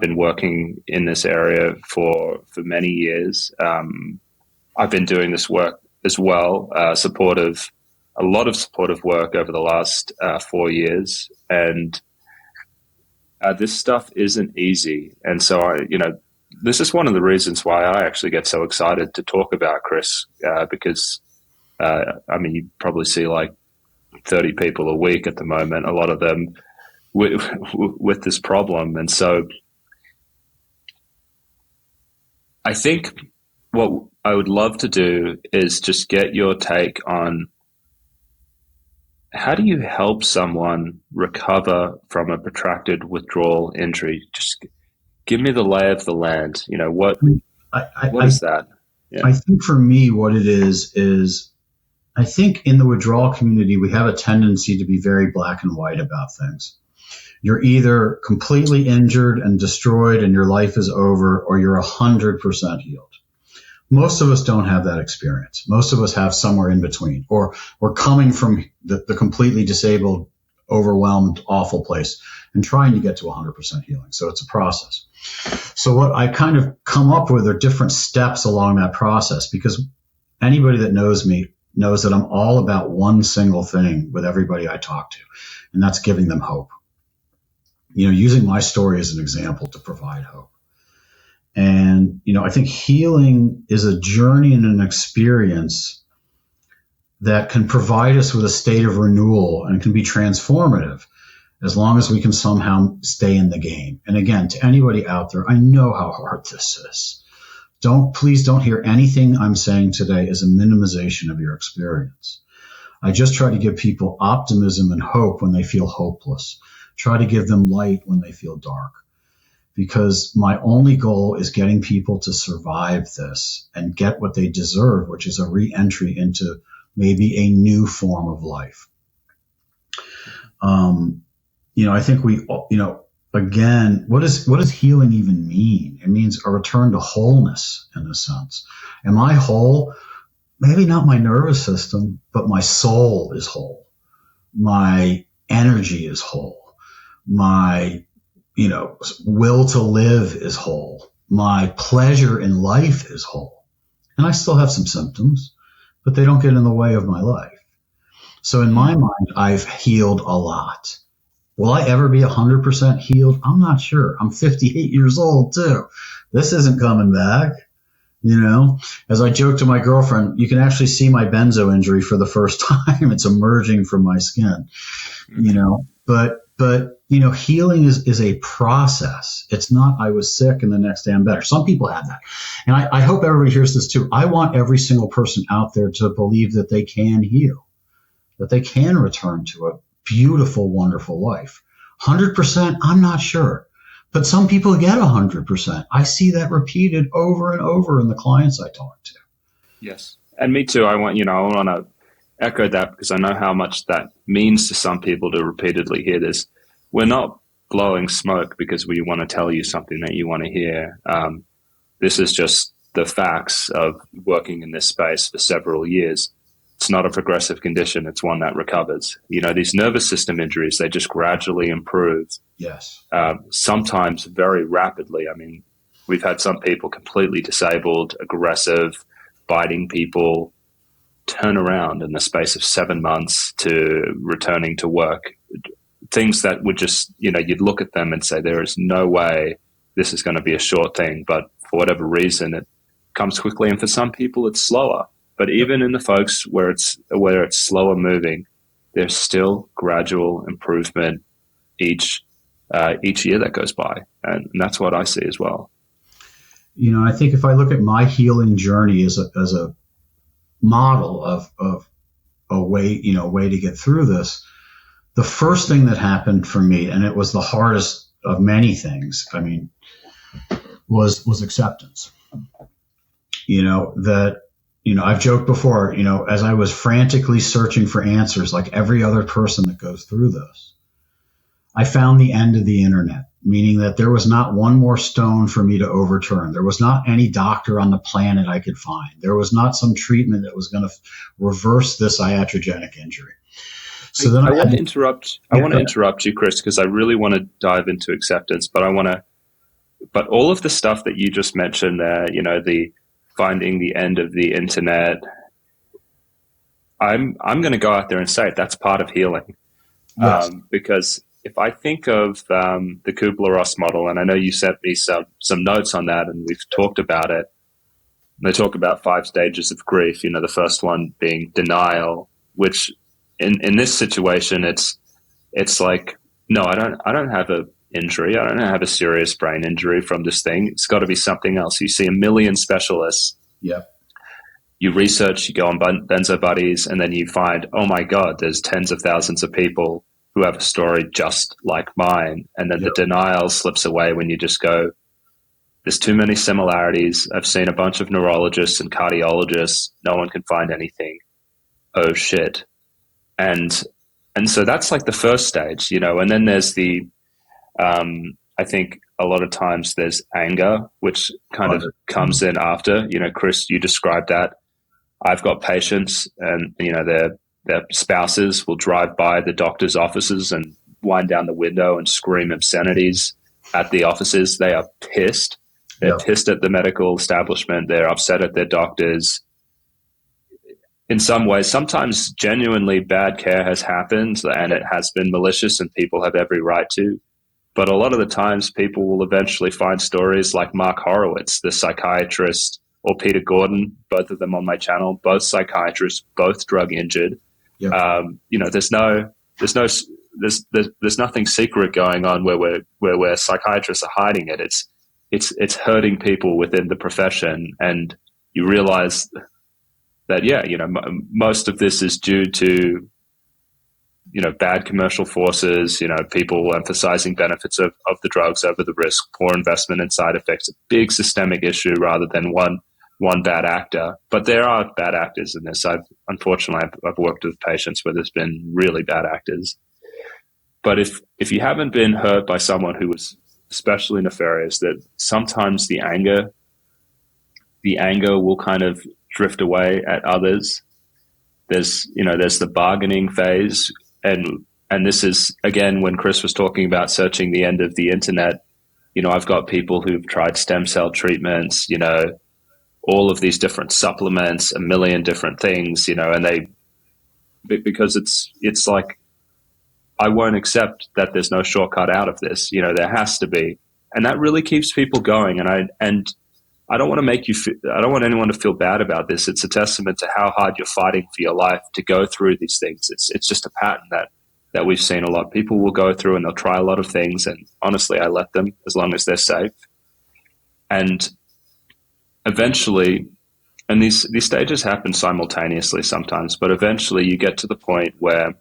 been working in this area for many years. I've been doing this work as well, a lot of supportive work over the last 4 years, and this stuff isn't easy. And so this is one of the reasons why I actually get so excited to talk about Chris, because you probably see like 30 people a week at the moment, a lot of them with this problem. And so I think what I would love to do is just get your take on how do you help someone recover from a protracted withdrawal injury? Just give me the lay of the land. What is that? Yeah. I think for me, what it is I think in the withdrawal community, we have a tendency to be very black and white about things. You're either completely injured and destroyed and your life is over, or you're 100% healed. Most of us don't have that experience. Most of us have somewhere in between, or we're coming from the completely disabled, overwhelmed, awful place and trying to get to 100% healing. So it's a process. So what I kind of come up with are different steps along that process, because anybody that knows me knows that I'm all about one single thing with everybody I talk to, and that's giving them hope. Using my story as an example to provide hope. And, I think healing is a journey and an experience that can provide us with a state of renewal and can be transformative as long as we can somehow stay in the game. And again, to anybody out there, I know how hard this is. Please don't hear anything I'm saying today as a minimization of your experience. I just try to give people optimism and hope when they feel hopeless. Try to give them light when they feel dark. Because my only goal is getting people to survive this and get what they deserve, which is a re-entry into maybe a new form of life. I think again, what does healing even mean? It means a return to wholeness in a sense. Am I whole? Maybe not my nervous system, but my soul is whole. My energy is whole. My will to live is whole. My pleasure in life is whole. And I still have some symptoms, but they don't get in the way of my life. So in my mind, I've healed a lot. Will I ever be 100% healed? I'm not sure. I'm 58 years old too. This isn't coming back. You know, as I joke to my girlfriend, you can actually see my benzo injury for the first time. It's emerging from my skin, you know, but, you know, healing is a process. It's not, I was sick and the next day I'm better. Some people have that. And I hope everybody hears this too. I want every single person out there to believe that they can heal, that they can return to a beautiful, wonderful life. 100%, I'm not sure. But some people get 100%. I see that repeated over and over in the clients I talk to. Yes. And me too. I want to echo that because I know how much that means to some people to repeatedly hear this. We're not blowing smoke because we want to tell you something that you want to hear. This is just the facts of working in this space for several years. It's not a progressive condition. It's one that recovers. You know, these nervous system injuries, they just gradually improve. Yes. Sometimes very rapidly. I mean, we've had some people completely disabled, aggressive, biting people turn around in the space of 7 months to returning to work. Things that would just, you know, you'd look at them and say, there is no way this is going to be a short thing. But for whatever reason, it comes quickly. And for some people, it's slower. But even in the folks where it's slower moving, there's still gradual improvement each year that goes by. And that's what I see as well. You know, I think if I look at my healing journey as a model of a way to get through this, the first thing that happened for me, and it was the hardest of many things, I mean, was acceptance. You know, that, you know, I've joked before, you know, as I was frantically searching for answers like every other person that goes through this, I found the end of the internet, meaning that there was not one more stone for me to overturn. There was not any doctor on the planet I could find. There was not some treatment that was going to reverse this iatrogenic injury. So then I want to interrupt you, Chris, because I really want to dive into acceptance, but all of the stuff that you just mentioned there, you know, the finding the end of the internet, I'm going to go out there and say that's part of healing. Yes. Because if I think of the Kubler-Ross model, and I know you sent me some notes on that, and we've talked about it. They talk about 5 stages of grief. You know, the first one being denial, which in this situation, it's like, no, I don't have a injury. I don't have a serious brain injury from this thing. It's got to be something else. You see a million specialists. Yeah. You research, you go on Benzo Buddies, and then you find, oh my God, there's tens of thousands of people who have a story just like mine. And then the denial slips away when you just go, there's too many similarities. I've seen a bunch of neurologists and cardiologists. No one can find anything. Oh shit. And so that's like the first stage, you know, and then there's the, I think a lot of times there's anger, which kind of comes in after. You know, Chris, you described that. I've got patients and, you know, their spouses will drive by the doctor's offices and wind down the window and scream obscenities at the offices. They are pissed. They're pissed at the medical establishment. They're upset at their doctors. In some ways, sometimes genuinely bad care has happened and it has been malicious and people have every right to. But a lot of the times people will eventually find stories like Mark Horowitz, the psychiatrist, or Peter Gordon, both of them on my channel, both psychiatrists, both drug injured. Yeah. You know, there's nothing secret going on where psychiatrists are hiding it. It's hurting people within the profession, and you realize that, yeah, you know, most of this is due to, you know, bad commercial forces, you know, people emphasizing benefits of the drugs over the risk, poor investment and side effects, a big systemic issue rather than one bad actor. But there are bad actors in this. Unfortunately, I've worked with patients where there's been really bad actors. But if you haven't been hurt by someone who was especially nefarious, that sometimes the anger will kind of drift away at others. There's the bargaining phase. And this is, again, when Chris was talking about searching the end of the internet, you know, I've got people who've tried stem cell treatments, you know, all of these different supplements, a million different things, you know, and because it's like, I won't accept that there's no shortcut out of this. You know, there has to be. And that really keeps people going. And I don't want to make you. I don't want anyone to feel bad about this. It's a testament to how hard you're fighting for your life to go through these things. It's just a pattern that we've seen a lot. People will go through and they'll try a lot of things, and honestly, I let them as long as they're safe. And eventually, and these stages happen simultaneously sometimes, but eventually you get to the point where,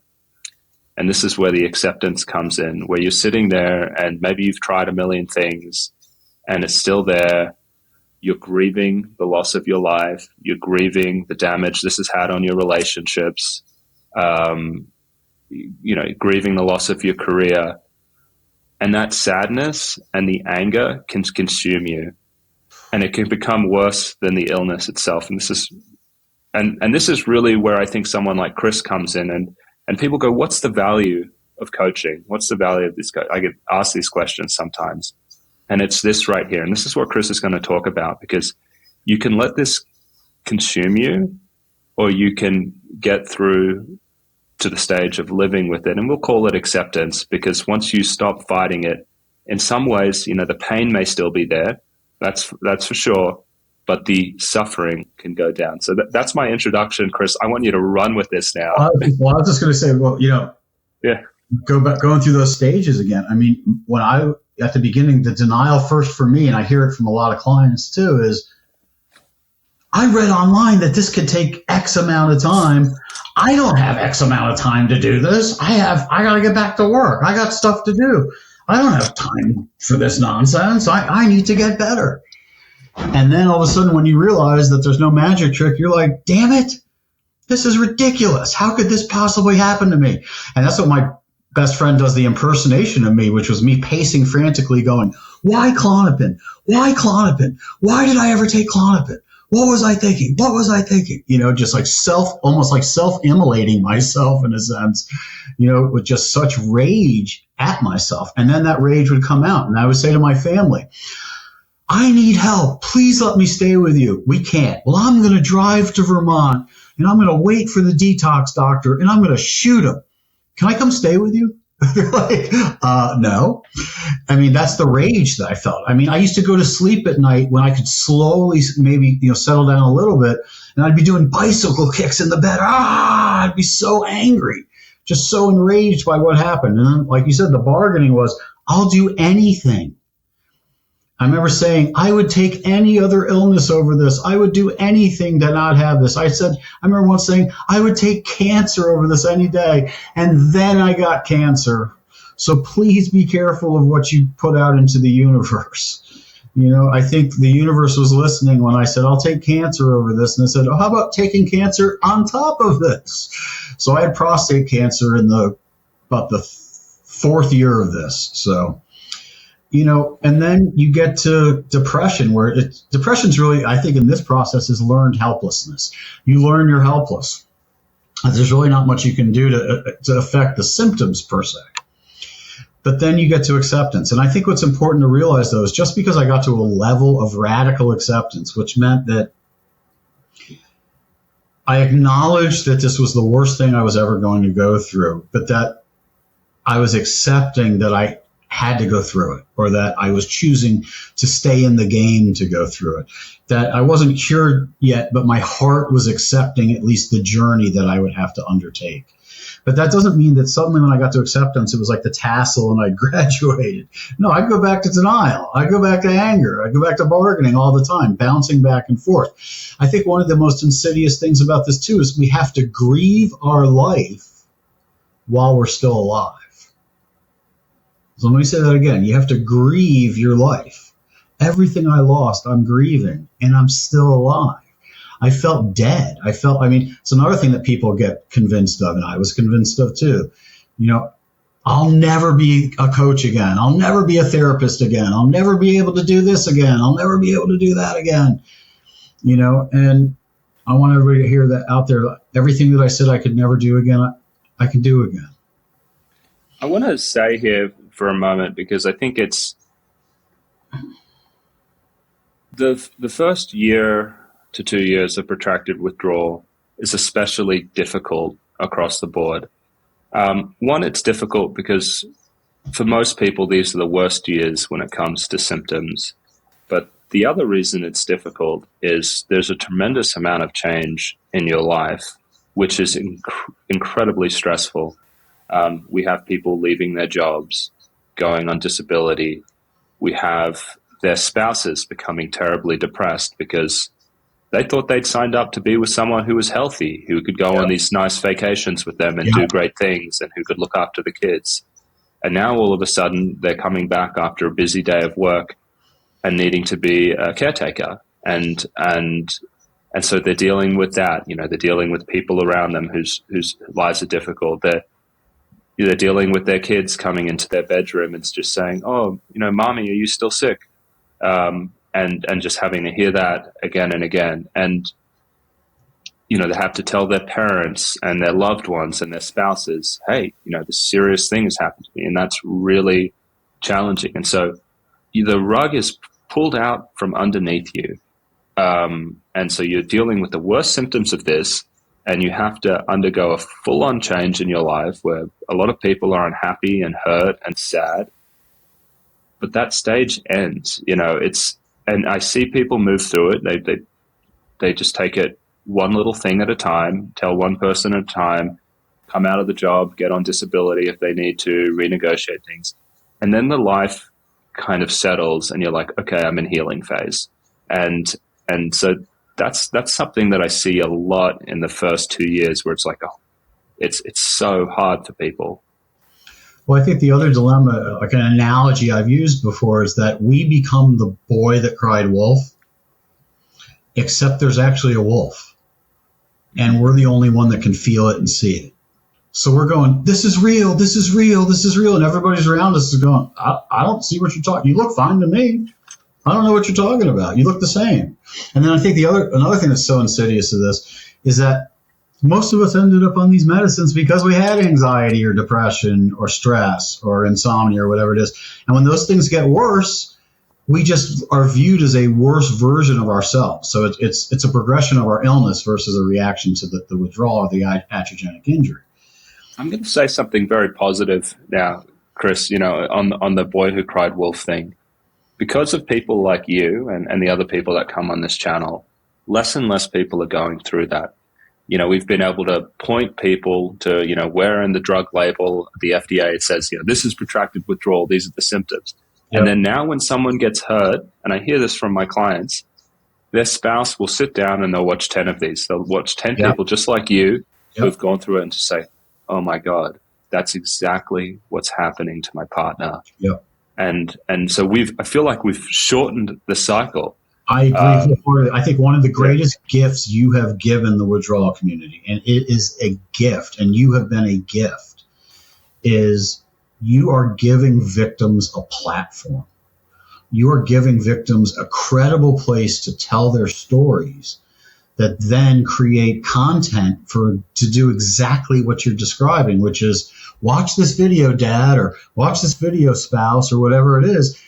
and this is where the acceptance comes in, where you're sitting there and maybe you've tried a million things and it's still there. You're grieving the loss of your life. You're grieving the damage this has had on your relationships. Grieving the loss of your career. And that sadness and the anger can consume you. And it can become worse than the illness itself. And this is really where I think someone like Chris comes in, and people go, what's the value of coaching? What's the value of this? I get asked these questions sometimes. And it's this right here. And this is what Chris is going to talk about, because you can let this consume you, or you can get through to the stage of living with it. And we'll call it acceptance, because once you stop fighting it, in some ways, the pain may still be there. That's for sure. But the suffering can go down. So that's my introduction, Chris. I want you to run with this now. Well, I was just going to say, yeah, going through those stages again. I mean, at the beginning, the denial first for me, and I hear it from a lot of clients too, is I read online that this could take X amount of time. I don't have X amount of time to do this. I got to get back to work. I got stuff to do. I don't have time for this nonsense. I need to get better. And then all of a sudden, when you realize that there's no magic trick, you're like, damn it, this is ridiculous. How could this possibly happen to me? And that's what my best friend does the impersonation of me, which was me pacing frantically going, why Klonopin? Why Klonopin? Why did I ever take Klonopin? What was I thinking? What was I thinking? Just like almost like self-immolating myself in a sense, with just such rage at myself. And then that rage would come out. And I would say to my family, I need help. Please let me stay with you. We can't. Well, I'm going to drive to Vermont and I'm going to wait for the detox doctor and I'm going to shoot him. Can I come stay with you? They're like, no. I mean, that's the rage that I felt. I mean, I used to go to sleep at night when I could slowly maybe, settle down a little bit, and I'd be doing bicycle kicks in the bed. I'd be so angry, just so enraged by what happened. And then, like you said, the bargaining was, I'll do anything. I remember saying, I would take any other illness over this. I would do anything to not have this. I remember once saying, I would take cancer over this any day. And then I got cancer. So please be careful of what you put out into the universe. I think the universe was listening when I said, I'll take cancer over this. And I said, oh, how about taking cancer on top of this? So I had prostate cancer in about the fourth year of this. So, and then you get to depression, where depression's really, I think in this process, is learned helplessness. You learn you're helpless. There's really not much you can do to affect the symptoms per se. But then you get to acceptance. And I think what's important to realize, though, is just because I got to a level of radical acceptance, which meant that I acknowledged that this was the worst thing I was ever going to go through, but that I was accepting that I had to go through it, or that I was choosing to stay in the game to go through it, that I wasn't cured yet, but my heart was accepting at least the journey that I would have to undertake. But that doesn't mean that suddenly when I got to acceptance, it was like the tassel and I graduated. No, I'd go back to denial. I'd go back to anger. I'd go back to bargaining all the time, bouncing back and forth. I think one of the most insidious things about this too is we have to grieve our life while we're still alive. So let me say that again. You have to grieve your life. Everything I lost, I'm grieving, and I'm still alive. I felt dead. It's another thing that people get convinced of, and I was convinced of too. I'll never be a coach again. I'll never be a therapist again. I'll never be able to do this again. I'll never be able to do that again. And I want everybody to hear that out there. Everything that I said I could never do again, I can do again. I want to say here for a moment, because I think it's the first year to 2 years of protracted withdrawal is especially difficult across the board. One, it's difficult because for most people, these are the worst years when it comes to symptoms. But the other reason it's difficult is there's a tremendous amount of change in your life, which is incredibly stressful. We have people leaving their jobs, going on disability. We have their spouses becoming terribly depressed because they thought they'd signed up to be with someone who was healthy, who could go on these nice vacations with them and do great things, and who could look after the kids. And now all of a sudden they're coming back after a busy day of work and needing to be a caretaker. And so they're dealing with that. They're dealing with people around them whose lives are difficult. They're dealing with their kids coming into their bedroom and just saying, "Oh, mommy, are you still sick?" And just having to hear that again and again. And, they have to tell their parents and their loved ones and their spouses, "Hey, this serious thing has happened to me." And that's really challenging. And so the rug is pulled out from underneath you. And so you're dealing with the worst symptoms of this, and you have to undergo a full-on change in your life where a lot of people are unhappy and hurt and sad. But that stage ends, and I see people move through it. They just take it one little thing at a time, tell one person at a time, come out of the job, get on disability if they need to, renegotiate things. And then the life kind of settles and you're like, okay, I'm in healing phase. And so that's something that I see a lot in the first 2 years where it's like, it's so hard for people. Well, I think the other dilemma, like an analogy I've used before, is that we become the boy that cried wolf, except there's actually a wolf. And we're the only one that can feel it and see it. So we're going, this is real, this is real, this is real. And everybody's around us is going, I don't see what you're talking. You look fine to me. I don't know what you're talking about. You look the same. And then I think another thing that's so insidious to this is that most of us ended up on these medicines because we had anxiety or depression or stress or insomnia or whatever it is. And when those things get worse, we just are viewed as a worse version of ourselves. So it's a progression of our illness versus a reaction to the withdrawal or the iatrogenic injury. I'm going to say something very positive now, Chris, on the boy who cried wolf thing. Because of people like you and the other people that come on this channel, less and less people are going through that. We've been able to point people to, where in the drug label, the FDA, it says, this is protracted withdrawal. These are the symptoms. Yep. And then now when someone gets hurt, and I hear this from my clients, their spouse will sit down and they'll watch 10 of these. They'll watch 10 people just like you who've gone through it and just say, oh my God, that's exactly what's happening to my partner. Yep. And so I feel like we've shortened the cycle. I agree. I think one of the greatest gifts you have given the withdrawal community, and it is a gift, and you have been a gift, is you are giving victims a platform. You are giving victims a credible place to tell their stories that then create content to do exactly what you're describing, which is watch this video, Dad, or watch this video, spouse, or whatever it is.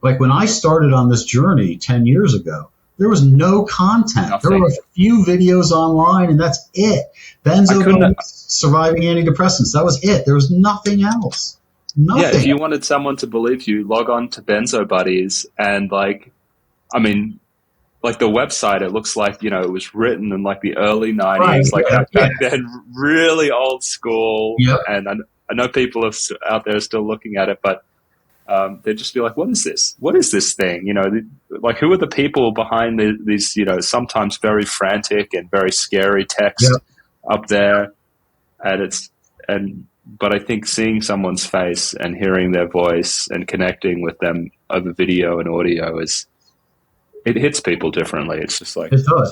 Like when I started on this journey 10 years ago, there was no content. Nothing. There were a few videos online, and that's it. Benzo surviving antidepressants. That was it. There was nothing else. Nothing. Yeah, if you wanted someone to believe you, log on to Benzo Buddies and the website, it looks like, it was written in the early 90s, back then, really old school. Yep. And I know people out there are still looking at it, but they'd just be like, what is this? What is this thing? Who are the people behind these, sometimes very frantic and very scary text up there? But I think seeing someone's face and hearing their voice and connecting with them over video and audio it hits people differently. It's just like it does.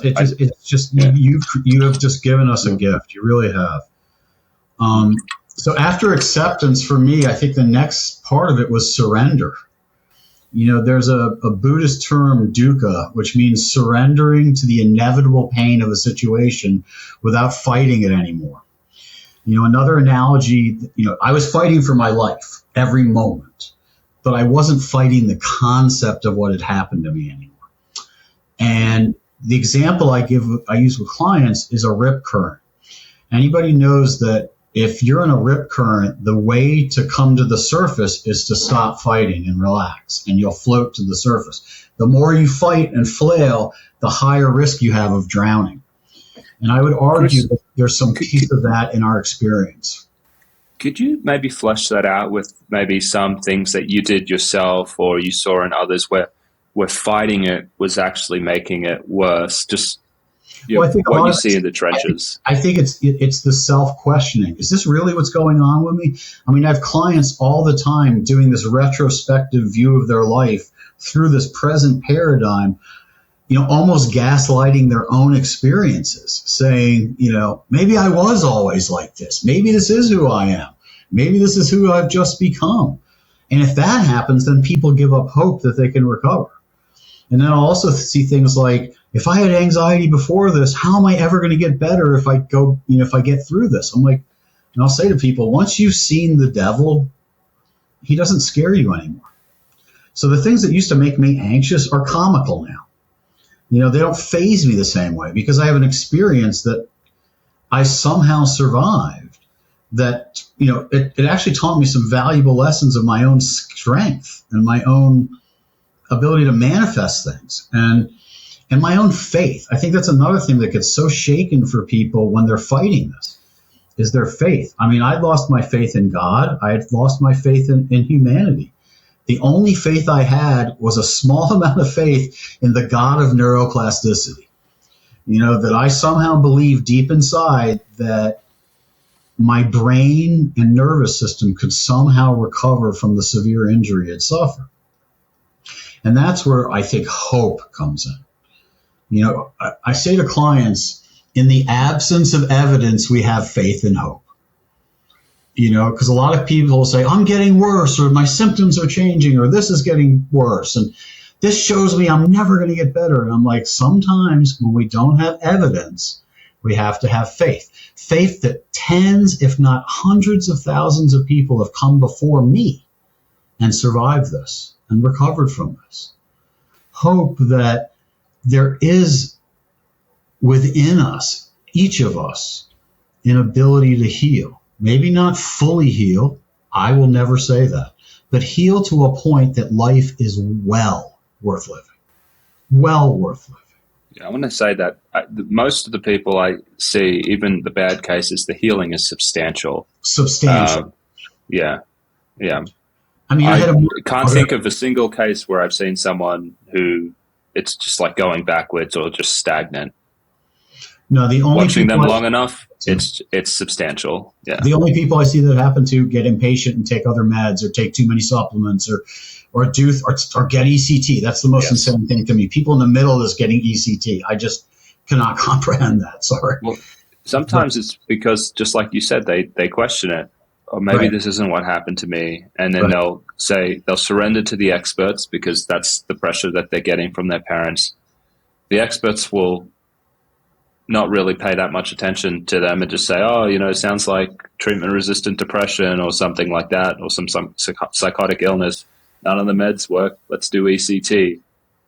You have just given us a gift. You really have. So after acceptance, for me, I think the next part of it was surrender. There's a Buddhist term, dukkha, which means surrendering to the inevitable pain of a situation without fighting it anymore. Another analogy, I was fighting for my life every moment, but I wasn't fighting the concept of what had happened to me anymore. And the example I use with clients is a rip current. Anybody knows that if you're in a rip current, the way to come to the surface is to stop fighting and relax, and you'll float to the surface. The more you fight and flail, the higher risk you have of drowning. And I would argue that there's some piece of that in our experience. Could you maybe flesh that out with maybe some things that you did yourself or you saw in others where fighting it was actually making it worse? Just what you see in the trenches. I think it's the self-questioning. Is this really what's going on with me? I mean, I have clients all the time doing this retrospective view of their life through this present paradigm, almost gaslighting their own experiences, saying, maybe I was always like this. Maybe this is who I am. Maybe this is who I've just become. And if that happens, then people give up hope that they can recover. And then I'll also see things like, if I had anxiety before this, how am I ever going to get better if I get through this? I'm like, and I'll say to people, once you've seen the devil, he doesn't scare you anymore. So the things that used to make me anxious are comical now. They don't faze me the same way because I have an experience that I somehow survived that, it actually taught me some valuable lessons of my own strength and my own ability to manifest things and my own faith. I think that's another thing that gets so shaken for people when they're fighting this is their faith. I mean, I lost my faith in God. I had lost my faith in humanity. The only faith I had was a small amount of faith in the God of neuroplasticity. That I somehow believed deep inside that my brain and nervous system could somehow recover from the severe injury it suffered. And that's where I think hope comes in. I say to clients, in the absence of evidence, we have faith and hope. Because a lot of people will say, I'm getting worse, or my symptoms are changing, or this is getting worse. And this shows me I'm never going to get better. And I'm like, sometimes when we don't have evidence, we have to have faith. Faith that tens, if not hundreds of thousands of people have come before me and survived this and recovered from this. Hope that there is within us, each of us, an ability to heal. Maybe not fully heal. I will never say that. But heal to a point that life is well worth living. Well worth living. Yeah, I want to say that most of the people I see, even the bad cases, the healing is substantial. Substantial. Yeah. I mean, I can't think of a single case where I've seen someone who it's just like going backwards or just stagnant. No, the only watching them long enough, it's substantial. Yeah. The only people I see that happen to get impatient and take other meds or take too many supplements or get ECT. That's the most insane thing to me. People in the middle is getting ECT. I just cannot comprehend that. Sorry. Well, sometimes it's because, just like you said, they question it. Or maybe this isn't what happened to me. And then they'll surrender to the experts because that's the pressure that they're getting from their parents. The experts will not really pay that much attention to them and just say, it sounds like treatment-resistant depression or something like that, or some psychotic illness. None of the meds work. Let's do ECT.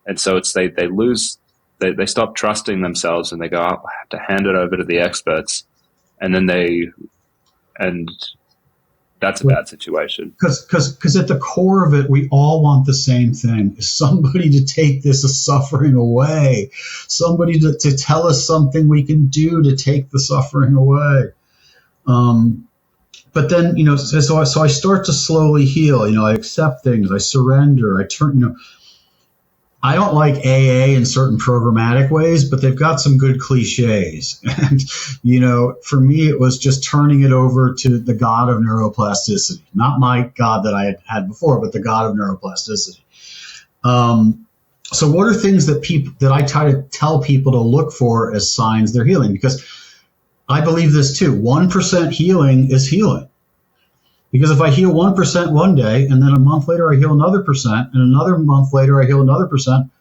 And so they stop trusting themselves and they go, I have to hand it over to the experts. And then that's a bad situation. Because at the core of it, we all want the same thing: is somebody to take this suffering away, somebody to tell us something we can do to take the suffering away. But then, so I start to slowly heal. I accept things, I surrender, I turn. I don't like AA in certain programmatic ways, but they've got some good cliches. And, for me, it was just turning it over to the God of neuroplasticity, not my God that I had before, but the God of neuroplasticity. So what are things that I try to tell people to look for as signs they're healing? Because I believe this too. 1% healing is healing. Because if I heal 1% one day, and then a month later I heal another percent, and another month later I heal another percent,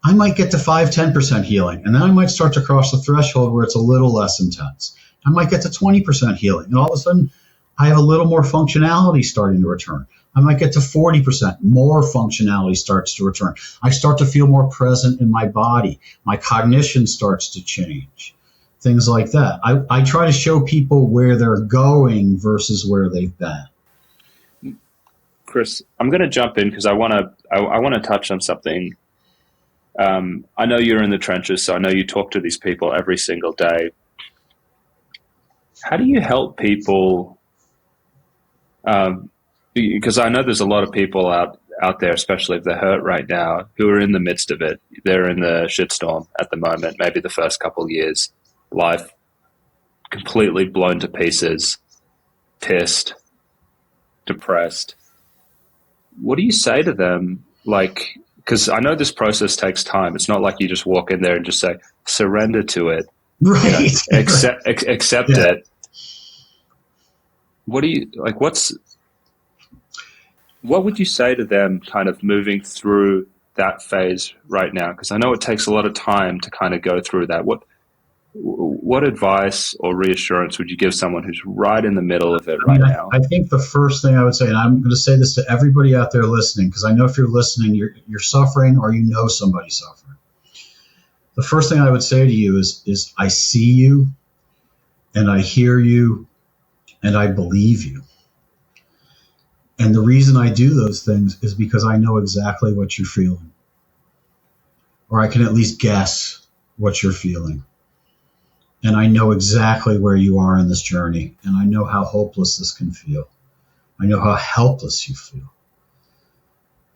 I might get to 5-10% healing. And then I might start to cross the threshold where it's a little less intense. I might get to 20% healing. And all of a sudden, I have a little more functionality starting to return. I might get to 40%. More functionality starts to return. I start to feel more present in my body. My cognition starts to change. things like that. I try to show people where they're going versus where they've been. Chris, I'm going to jump in because I want to touch on something. I know you're in the trenches, so I know you talk to these people every single day. How do you help people? Because I know there's a lot of people out there, especially if they're hurt right now, who are in the midst of it. They're in the shitstorm at the moment, maybe the first couple of years. Life completely blown to pieces, pissed, depressed. What do you say to them? Like, because I know this process takes time. It's not like you just walk in there and just say, surrender to it. Right. Accept it. What do you, like, what would you say to them kind of moving through that phase right now? Because I know it takes a lot of time to kind of go through that. What advice or reassurance would you give someone who's right in the middle of it now? I think the first thing I would say, and I'm going to say this to everybody out there listening, because I know if you're listening, you're suffering or you know somebody suffering. The first thing I would say to you is I see you and I hear you and I believe you. And the reason I do those things is because I know exactly what you're feeling, or I can at least guess what you're feeling. And I know exactly where you are in this journey. And I know how hopeless this can feel. I know how helpless you feel.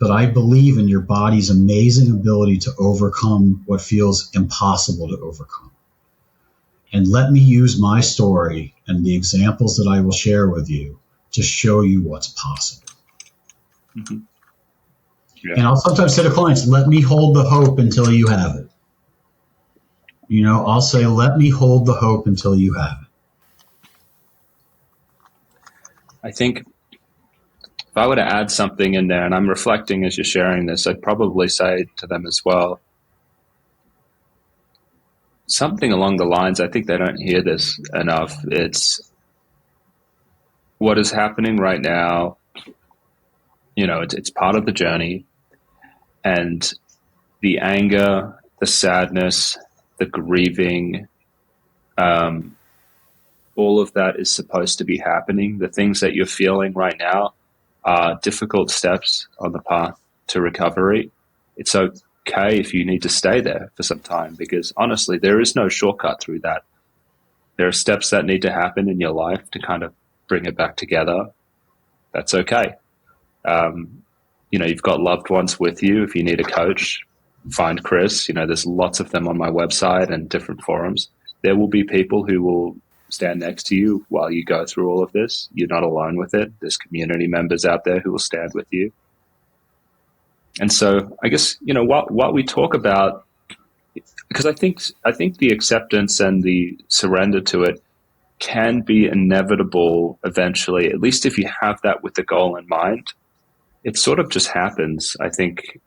But I believe in your body's amazing ability to overcome what feels impossible to overcome. And let me use my story and the examples that I will share with you to show you what's possible. Mm-hmm. Yeah. And I'll sometimes say to clients, let me hold the hope until you have it. You know, I'll say, let me hold the hope until you have it. I think if I were to add something in there, and I'm reflecting as you're sharing this, I'd probably say to them as well, something along the lines, I think they don't hear this enough. It's what is happening right now. You know, it's part of the journey, and the anger, the sadness, the grieving, all of that is supposed to be happening. The things that you're feeling right now are difficult steps on the path to recovery. It's okay if you need to stay there for some time, because honestly, there is no shortcut through that. There are steps that need to happen in your life to kind of bring it back together. That's okay. You know, you've got loved ones with you. If you need a coach, find Chris. You know, there's lots of them on my website and different forums. There will be people who will stand next to you while you go through all of this. You're not alone with it. There's community members out there who will stand with you. And so I guess, you know, what we talk about, because I think the acceptance and the surrender to it can be inevitable eventually, at least if you have that with the goal in mind. It sort of just happens, I think,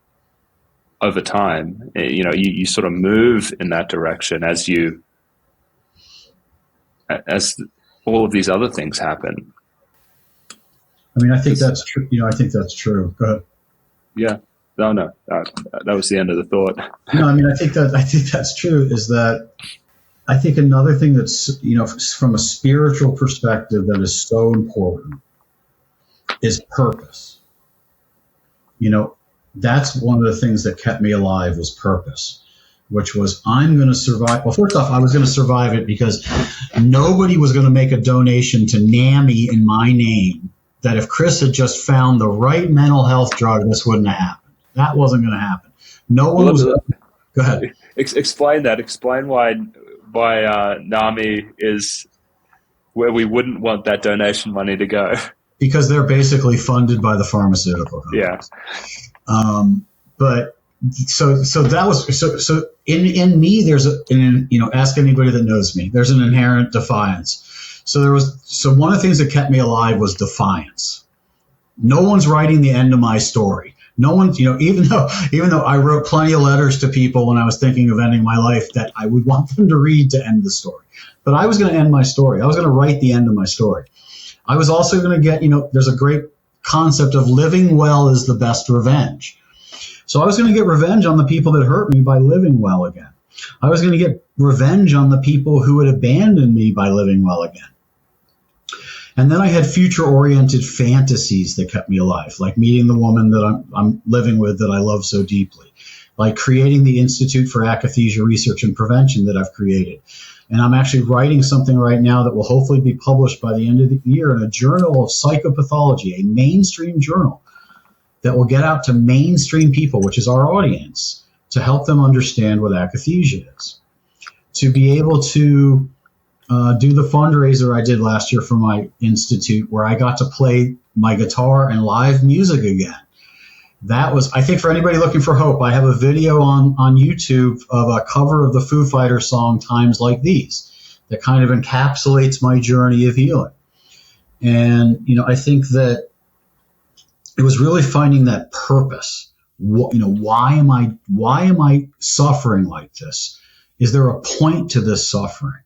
over time. You know, you sort of move in that direction as all of these other things happen. I mean, I think that's true. You know, I think that's true. Go ahead. Yeah. No. That was the end of the thought. No, I mean, I think that's true. Is that I think another thing that's, you know, from a spiritual perspective that is so important is purpose. You know, that's one of the things that kept me alive was purpose, which was I'm going to survive. Well, first off, I was going to survive it because nobody was going to make a donation to NAMI in my name, that if Chris had just found the right mental health drug, this wouldn't have happened. That wasn't going to happen. No one was. Go ahead. Explain that. Explain why NAMI is where we wouldn't want that donation money to go. Because they're basically funded by the pharmaceutical company. Yeah. But so that was so in me there's ask anybody that knows me, there's an inherent defiance. So one of the things that kept me alive was defiance. No one's writing the end of my story. No one's, even though I wrote plenty of letters to people when I was thinking of ending my life that I would want them to read to end the story. But I was going to end my story. I was going to write the end of my story. I was also going to get, there's a great concept of living well is the best revenge. So I was going to get revenge on the people that hurt me by living well again. I was going to get revenge on the people who had abandoned me by living well again. And then I had future-oriented fantasies that kept me alive, like meeting the woman that I'm living with that I love so deeply, like creating the Institute for Athesia Research and Prevention that I've created. And I'm actually writing something right now that will hopefully be published by the end of the year in a journal of psychopathology, a mainstream journal that will get out to mainstream people, which is our audience, to help them understand what akathisia is, to be able to do the fundraiser I did last year for my institute, where I got to play my guitar and live music again. That was, I think, for anybody looking for hope, I have a video on YouTube of a cover of the Foo Fighters song Times Like These that kind of encapsulates my journey of healing. And, I think that it was really finding that purpose. Why am I suffering like this? Is there a point to this suffering?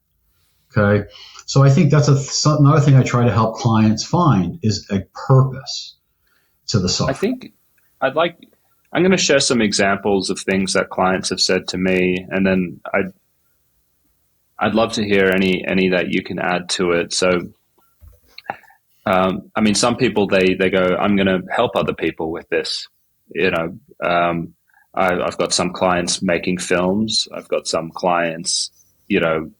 Okay. So I think that's another thing I try to help clients find is a purpose to the suffering. I think I'm going to share some examples of things that clients have said to me, and then I'd love to hear any that you can add to it. So, some people, they go, I'm going to help other people with this. I've got some clients making films. I've got some clients,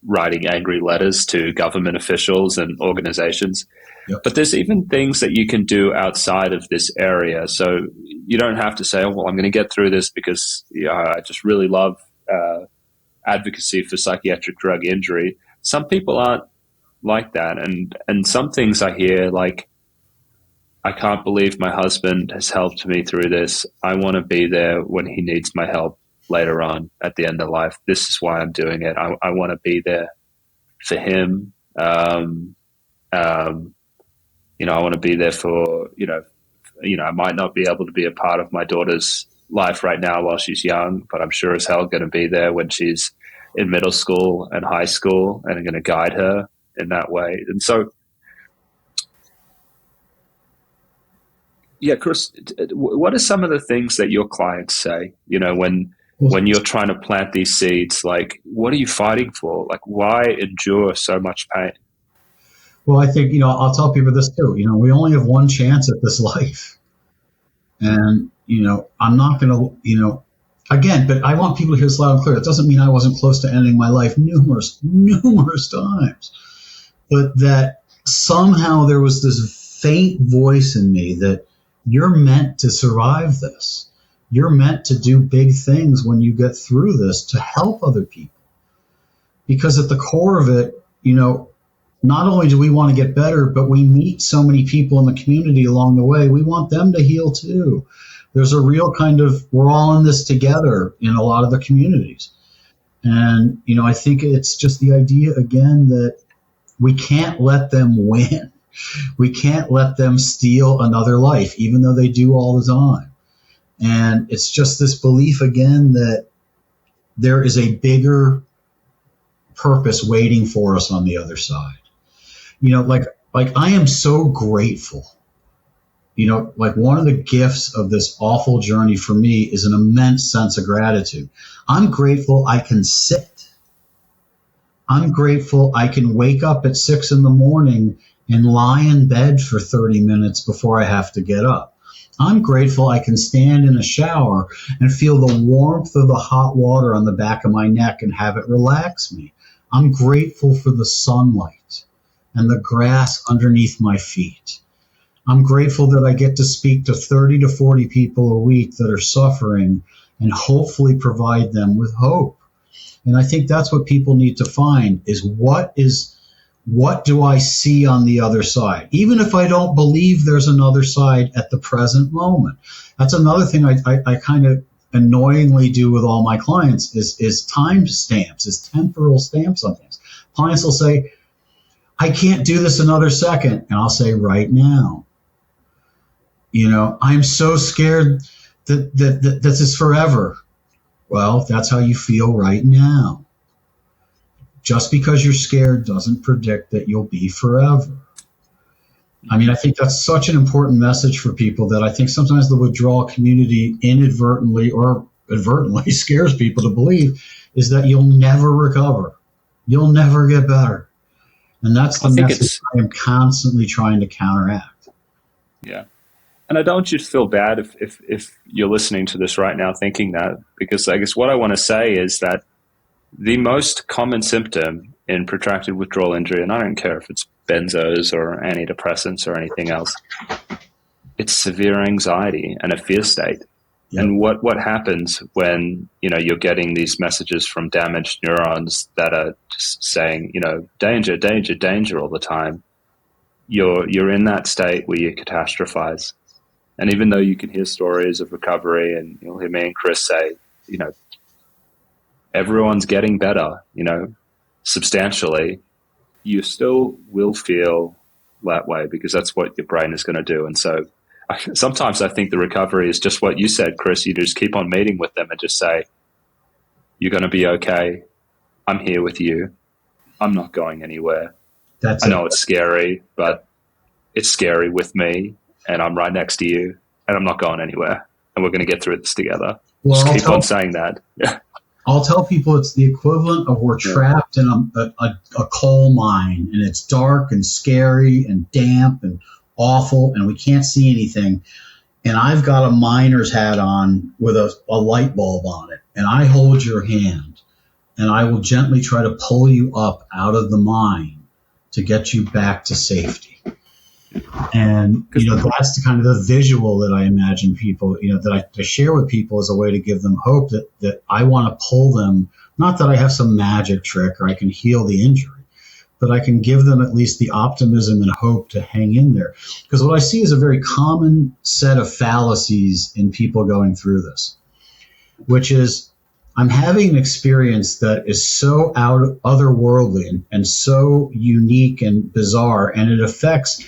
writing angry letters to government officials and organizations. Yep. But there's even things that you can do outside of this area. So you don't have to say, oh, well, I'm going to get through this because I just really love advocacy for psychiatric drug injury. Some people aren't like that. And some things I hear, like, I can't believe my husband has helped me through this. I want to be there when he needs my help later on at the end of life. This is why I'm doing it. I want to be there for him. I want to be there for, I might not be able to be a part of my daughter's life right now while she's young, but I'm sure as hell going to be there when she's in middle school and high school, and I'm going to guide her in that way. And so, yeah, Chris, what are some of the things that your clients say, when you're trying to plant these seeds? Like, what are you fighting for? Like, why endure so much pain? Well, I think, I'll tell people this too. We only have one chance at this life. And, I'm not going to, again, but I want people to hear this loud and clear. It doesn't mean I wasn't close to ending my life numerous times. But that somehow there was this faint voice in me that you're meant to survive this. You're meant to do big things when you get through this to help other people. Because at the core of it, not only do we want to get better, but we meet so many people in the community along the way. We want them to heal too. There's a real kind of, we're all in this together in a lot of the communities. And, I think it's just the idea again that we can't let them win. We can't let them steal another life, even though they do all the time. And it's just this belief again that there is a bigger purpose waiting for us on the other side. Like I am so grateful. Like one of the gifts of this awful journey for me is an immense sense of gratitude. I'm grateful I can sit. I'm grateful I can wake up at 6 a.m. and lie in bed for 30 minutes before I have to get up. I'm grateful I can stand in a shower and feel the warmth of the hot water on the back of my neck and have it relax me. I'm grateful for the sunlight and the grass underneath my feet. I'm grateful that I get to speak to 30 to 40 people a week that are suffering and hopefully provide them with hope. And I think that's what people need to find is what do I see on the other side? Even if I don't believe there's another side at the present moment. That's another thing I kind of annoyingly do with all my clients is time stamps, is temporal stamps on things. Clients will say, I can't do this another second. And I'll say, right now. I'm so scared that this is forever. Well, that's how you feel right now. Just because you're scared doesn't predict that you'll be forever. I think that's such an important message for people that I think sometimes the withdrawal community inadvertently or advertently scares people to believe is that you'll never recover. You'll never get better. And that's the message I am constantly trying to counteract. Yeah. And I don't want you to feel bad if you're listening to this right now thinking that, because I guess what I want to say is that the most common symptom in protracted withdrawal injury, and I don't care if it's benzos or antidepressants or anything else, it's severe anxiety and a fear state. Yep. And what happens when, you're getting these messages from damaged neurons that are just saying, danger, danger, danger all the time? You're in that state where you catastrophize. And even though you can hear stories of recovery, and you'll hear me and Chris say, everyone's getting better, substantially, you still will feel that way because that's what your brain is going to do. And so sometimes I think the recovery is just what you said, Chris. You just keep on meeting with them and just say, you're going to be okay. I'm here with you. I'm not going anywhere. I know it's scary, but it's scary with me, and I'm right next to you, and I'm not going anywhere, and we're going to get through this together. Well, just keep on saying that. Yeah. I'll tell people it's the equivalent of we're trapped in a coal mine, and it's dark and scary and damp and awful, and we can't see anything. And I've got a miner's hat on with a light bulb on it, and I hold your hand, and I will gently try to pull you up out of the mine to get you back to safety. And, that's the kind of the visual that I imagine people, that I share with people as a way to give them hope that I want to pull them, not that I have some magic trick or I can heal the injury, but I can give them at least the optimism and hope to hang in there. Because what I see is a very common set of fallacies in people going through this, which is, I'm having an experience that is so otherworldly and so unique and bizarre, and it affects,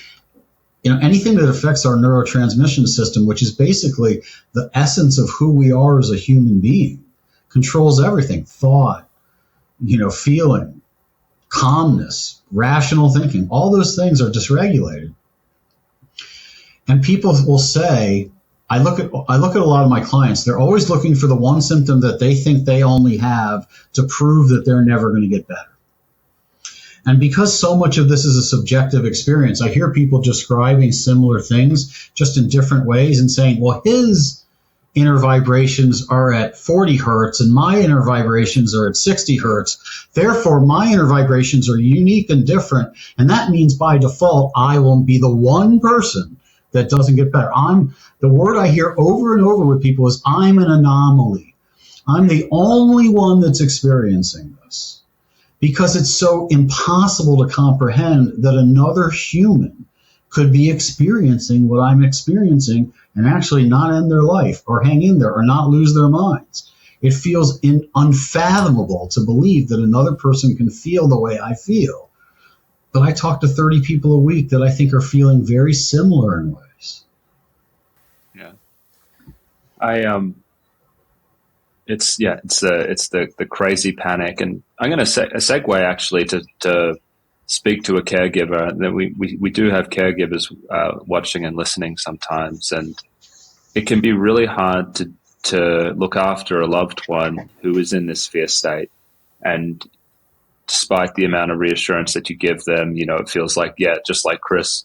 anything that affects our neurotransmission system, which is basically the essence of who we are as a human being, controls everything: thought, feeling, calmness, rational thinking. All those things are dysregulated. And people will say, I look at a lot of my clients, they're always looking for the one symptom that they think they only have to prove that they're never going to get better. And because so much of this is a subjective experience, I hear people describing similar things just in different ways and saying, well, his inner vibrations are at 40 hertz and my inner vibrations are at 60 hertz. Therefore, my inner vibrations are unique and different. And that means by default, I will be the one person that doesn't get better. The word I hear over and over with people is, I'm an anomaly. I'm the only one that's experiencing this. Because it's so impossible to comprehend that another human could be experiencing what I'm experiencing and actually not end their life or hang in there or not lose their minds. It feels unfathomable to believe that another person can feel the way I feel. But I talk to 30 people a week that I think are feeling very similar in ways. Yeah. It's the crazy panic, and I'm going to segue actually to speak to a caregiver. That we do have caregivers watching and listening sometimes, and it can be really hard to look after a loved one who is in this fear state. And despite the amount of reassurance that you give them, it feels like, just like Chris,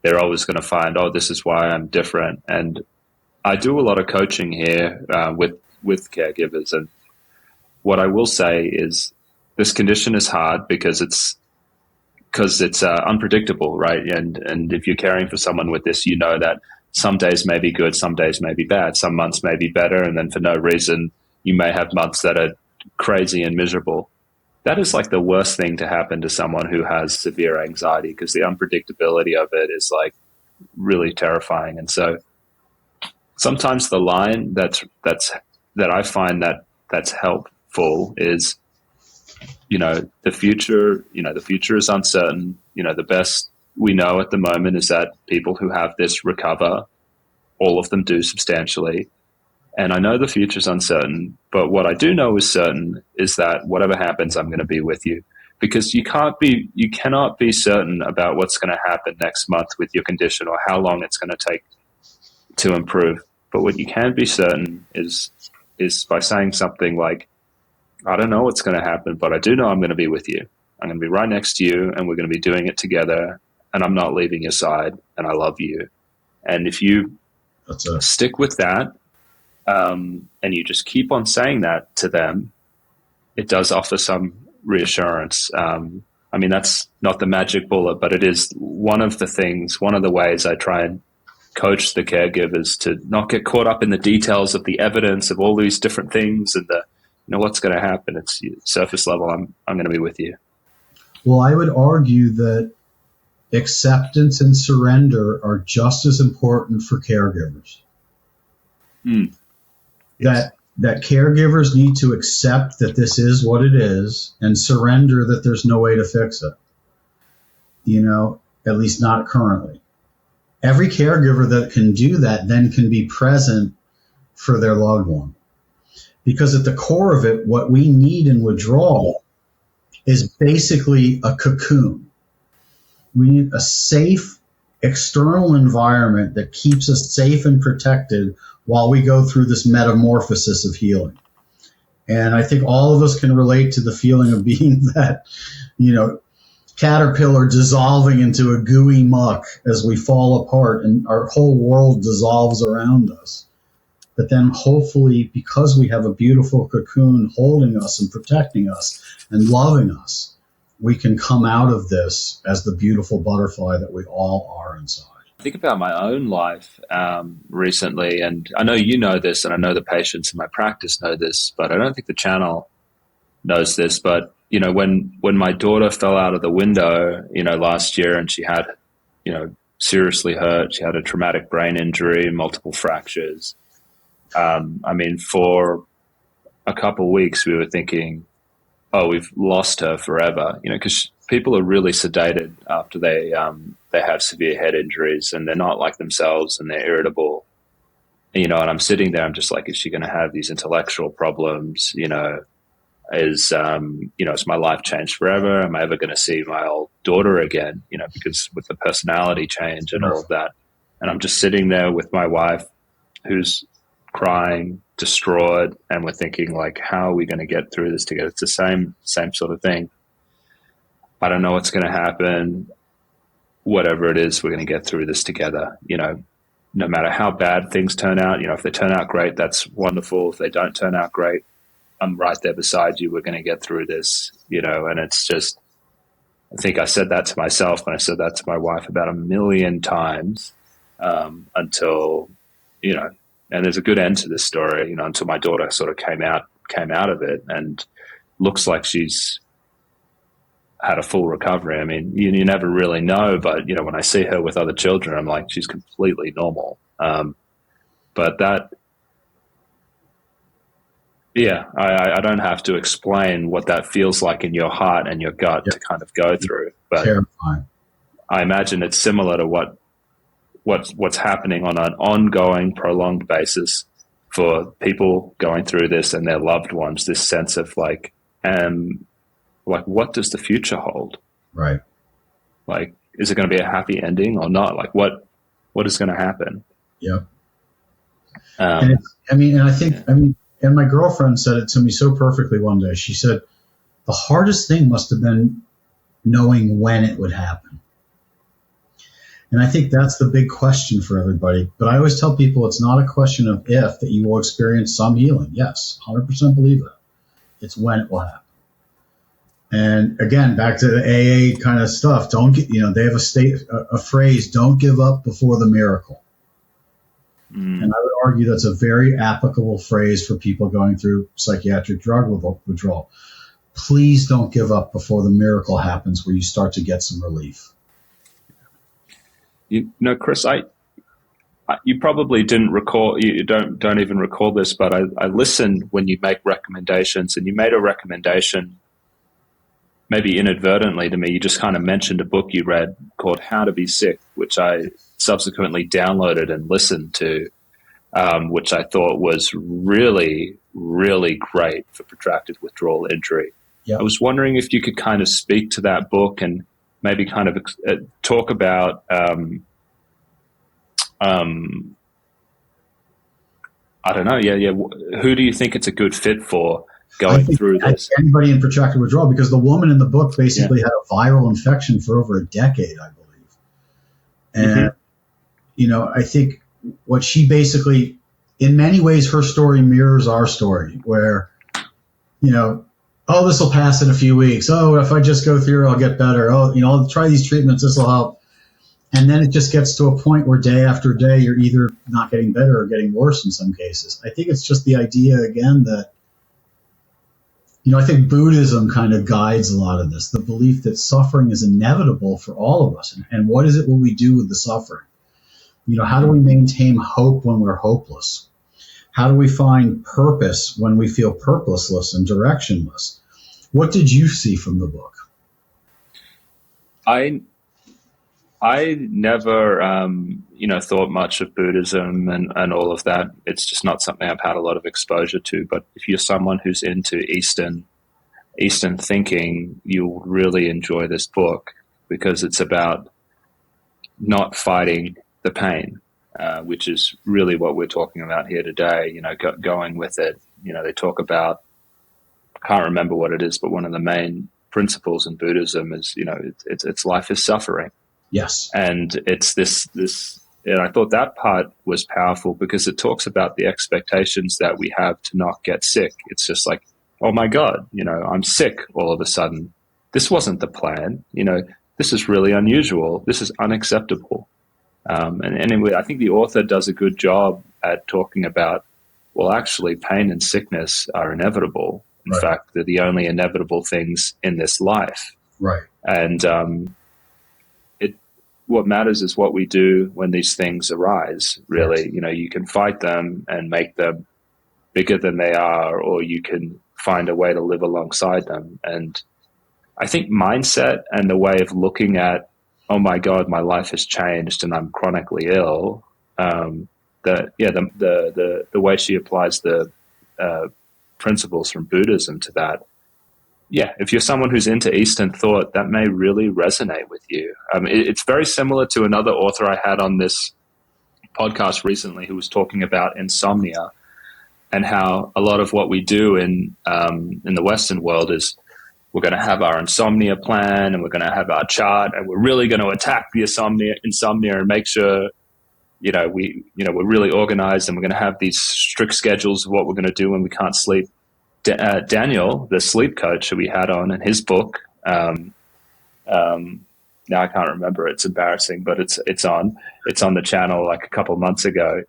they're always going to find, this is why I'm different. And I do a lot of coaching here with caregivers, and what I will say is this condition is hard because it's unpredictable, right? And if you're caring for someone with this, that some days may be good, some days may be bad, some months may be better, and then for no reason you may have months that are crazy and miserable. That is like the worst thing to happen to someone who has severe anxiety, because the unpredictability of it is like really terrifying. And so sometimes the line that I find that's helpful is, the future is uncertain. The best we know at the moment is that people who have this recover, all of them do substantially. And I know the future is uncertain, but what I do know is certain is that whatever happens, I'm going to be with you, because you cannot be certain about what's going to happen next month with your condition or how long it's going to take to improve. But what you can be certain is by saying something like, I don't know what's going to happen, but I do know I'm going to be with you. I'm going to be right next to you, and we're going to be doing it together, and I'm not leaving your side, and I love you. And if you stick with that, and you just keep on saying that to them, it does offer some reassurance. I mean, that's not the magic bullet, but it is one of the ways I try and coach the caregivers to not get caught up in the details of the evidence of all these different things and what's going to happen. It's surface level. I'm going to be with you. Well, I would argue that acceptance and surrender are just as important for caregivers. Yes. That caregivers need to accept that this is what it is and surrender that there's no way to fix it. At least not currently. Every caregiver that can do that then can be present for their loved one. Because at the core of it, what we need in withdrawal is basically a cocoon. We need a safe external environment that keeps us safe and protected while we go through this metamorphosis of healing. And I think all of us can relate to the feeling of being that, caterpillar dissolving into a gooey muck as we fall apart and our whole world dissolves around us. But then hopefully, because we have a beautiful cocoon holding us and protecting us and loving us, we can come out of this as the beautiful butterfly that we all are inside. Think about my own life recently, and I know you know this, and I know the patients in my practice know this, but I don't think the channel knows this. But when my daughter fell out of the window, last year, and she had, seriously hurt, she had a traumatic brain injury, multiple fractures. For a couple of weeks, we were thinking, oh, we've lost her forever, because people are really sedated after they have severe head injuries, and they're not like themselves, and they're irritable. And I'm sitting there, I'm just like, is she going to have these intellectual problems? Is my life changed forever? Am I ever going to see my old daughter again? Because with the personality change and all of that. And I'm just sitting there with my wife who's crying, distraught, and we're thinking, like, how are we going to get through this together? It's the same sort of thing. I don't know what's going to happen. Whatever it is, we're going to get through this together. No matter how bad things turn out, if they turn out great, that's wonderful. If they don't turn out great, I'm right there beside you. We're going to get through this, and it's just, I think I said that to myself, and I said that to my wife about 1 million times until, and there's a good end to this story, until my daughter sort of came out of it and looks like she's had a full recovery. I mean, you never really know, but when I see her with other children, I'm like, she's completely normal. But that, I don't have to explain what that feels like in your heart and your gut to kind of go through. But terrifying. I imagine it's similar to what's happening on an ongoing, prolonged basis for people going through this and their loved ones. This sense of like, what does the future hold? Right. Like, is it going to be a happy ending or not? Like, what is going to happen? Yep. And my girlfriend said it to me so perfectly one day. She said, the hardest thing must have been knowing when it would happen. And I think that's the big question for everybody. But I always tell people it's not a question of if that you will experience some healing. Yes, 100% believe that. It's when it will happen. And again, back to the AA kind of stuff. Don't get, they have a phrase, don't give up before the miracle. And I would argue that's a very applicable phrase for people going through psychiatric drug withdrawal. Please don't give up before the miracle happens where you start to get some relief. Chris, you probably didn't recall, you don't even recall this, but I listened when you make recommendations, and you made a recommendation maybe inadvertently to me. You just kind of mentioned a book you read called How to Be Sick, which I subsequently downloaded and listened to, which I thought was really, really great for protracted withdrawal injury. Yep. I was wondering if you could kind of speak to that book and maybe kind of talk about, I don't know, who do you think it's a good fit for? going through this. Anybody in protracted withdrawal, because the woman in the book basically had a viral infection for over a decade, I believe. And, I think what she basically, in many ways, her story mirrors our story where, oh, this will pass in a few weeks. Oh, if I just go through, I'll get better. Oh, I'll try these treatments. This will help. And then it just gets to a point where day after day, you're either not getting better or getting worse in some cases. I think it's just the idea, again, that, I think Buddhism kind of guides a lot of this, the belief that suffering is inevitable for all of us. And what is it will we do with the suffering? How do we maintain hope when we're hopeless? How do we find purpose when we feel purposeless and directionless? What did you see from the book? I never, thought much of Buddhism and all of that. It's just not something I've had a lot of exposure to. But if you're someone who's into Eastern thinking, you'll really enjoy this book because it's about not fighting the pain, which is really what we're talking about here today. Going with it. They talk about, I can't remember what it is, but one of the main principles in Buddhism is, it's life is suffering. Yes. And it's this, and I thought that part was powerful because it talks about the expectations that we have to not get sick. It's just like, oh my God, I'm sick all of a sudden. This wasn't the plan. This is really unusual. This is unacceptable. And anyway, I think the author does a good job at talking about, well, actually pain and sickness are inevitable. In fact, they're the only inevitable things in this life. Right. And, what matters is what we do when these things arise, really. Yes. You can fight them and make them bigger than they are, or you can find a way to live alongside them. And I think mindset and the way of looking at, oh my God, my life has changed and I'm chronically ill. The way she applies the principles from Buddhism to that. Yeah, if you're someone who's into Eastern thought, that may really resonate with you. It's very similar to another author I had on this podcast recently who was talking about insomnia and how a lot of what we do in the Western world is we're going to have our insomnia plan and we're going to have our chart and we're really going to attack the insomnia and make sure, we're really organized and we're going to have these strict schedules of what we're going to do when we can't sleep. Daniel, the sleep coach who we had on in his book, now I can't remember. It's embarrassing, but it's on the channel like a couple months ago.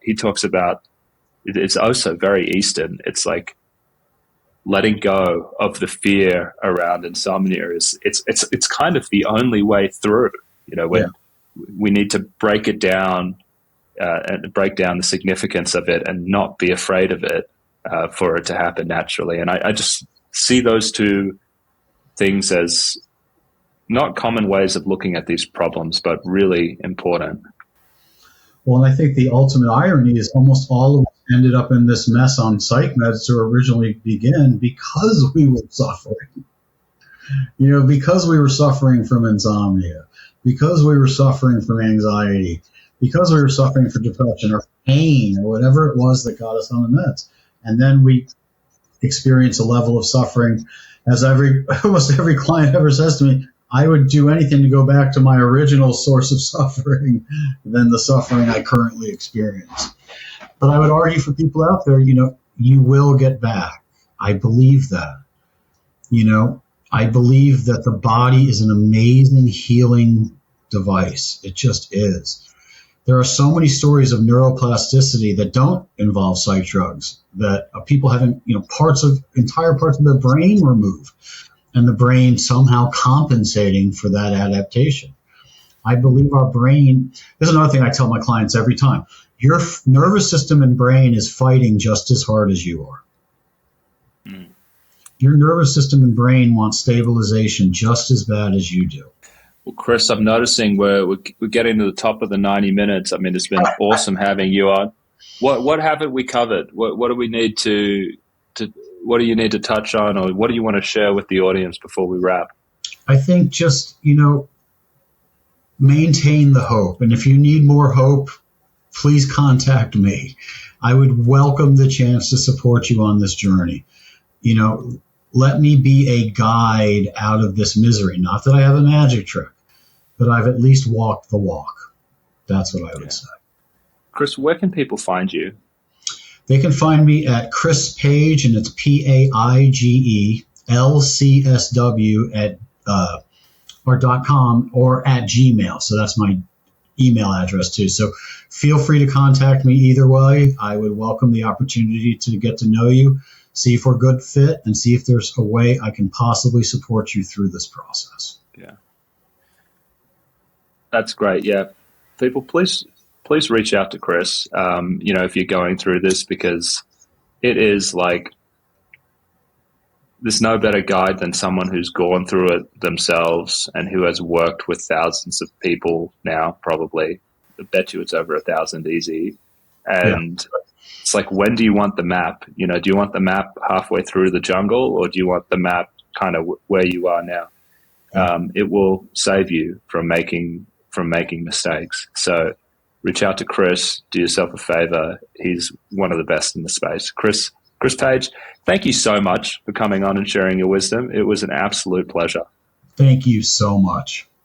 He talks about it's also very Eastern. It's like letting go of the fear around insomnia it's kind of the only way through. When we need to break it down and break down the significance of it and not be afraid of it. For it to happen naturally. And I just see those two things as not common ways of looking at these problems, but really important. Well, and I think the ultimate irony is almost all of us ended up in this mess on psych meds to originally begin because we were suffering. Because we were suffering from insomnia, because we were suffering from anxiety, because we were suffering from depression or pain or whatever it was that got us on the meds. And then we experience a level of suffering, as almost every client ever says to me, I would do anything to go back to my original source of suffering than the suffering I currently experience. But I would argue for people out there, you will get back. I believe that. I believe that the body is an amazing healing device. It just is. There are so many stories of neuroplasticity that don't involve psych drugs, that people having, entire parts of their brain removed, and the brain somehow compensating for that adaptation. I believe our brain, this is another thing I tell my clients every time, your nervous system and brain is fighting just as hard as you are. Mm. Your nervous system and brain want stabilization just as bad as you do. Well, Chris, I'm noticing we're getting to the top of the 90 minutes. I mean, it's been awesome having you on. What haven't we covered? What do we need to what do you need to touch on, or what do you want to share with the audience before we wrap? I think just, maintain the hope. And if you need more hope, please contact me. I would welcome the chance to support you on this journey. let me be a guide out of this misery. Not that I have a magic trick, but I've at least walked the walk. That's what I would say. Chris, where can people find you? They can find me at Chris Paige, and it's PAIGELCSW at or .com or at Gmail. So that's my email address too. So feel free to contact me either way. I would welcome the opportunity to get to know you, see if we're a good fit, and see if there's a way I can possibly support you through this process. Yeah. That's great. Yeah. People, please reach out to Chris, if you're going through this, because it is like, there's no better guide than someone who's gone through it themselves and who has worked with thousands of people now, probably. I bet you it's over 1,000 easy. And It's like, when do you want the map? Do you want the map halfway through the jungle, or do you want the map kind of where you are now? It will save you from making mistakes. So reach out to Chris, do yourself a favor. He's one of the best in the space. Chris Paige, thank you so much for coming on and sharing your wisdom. It was an absolute pleasure. Thank you so much.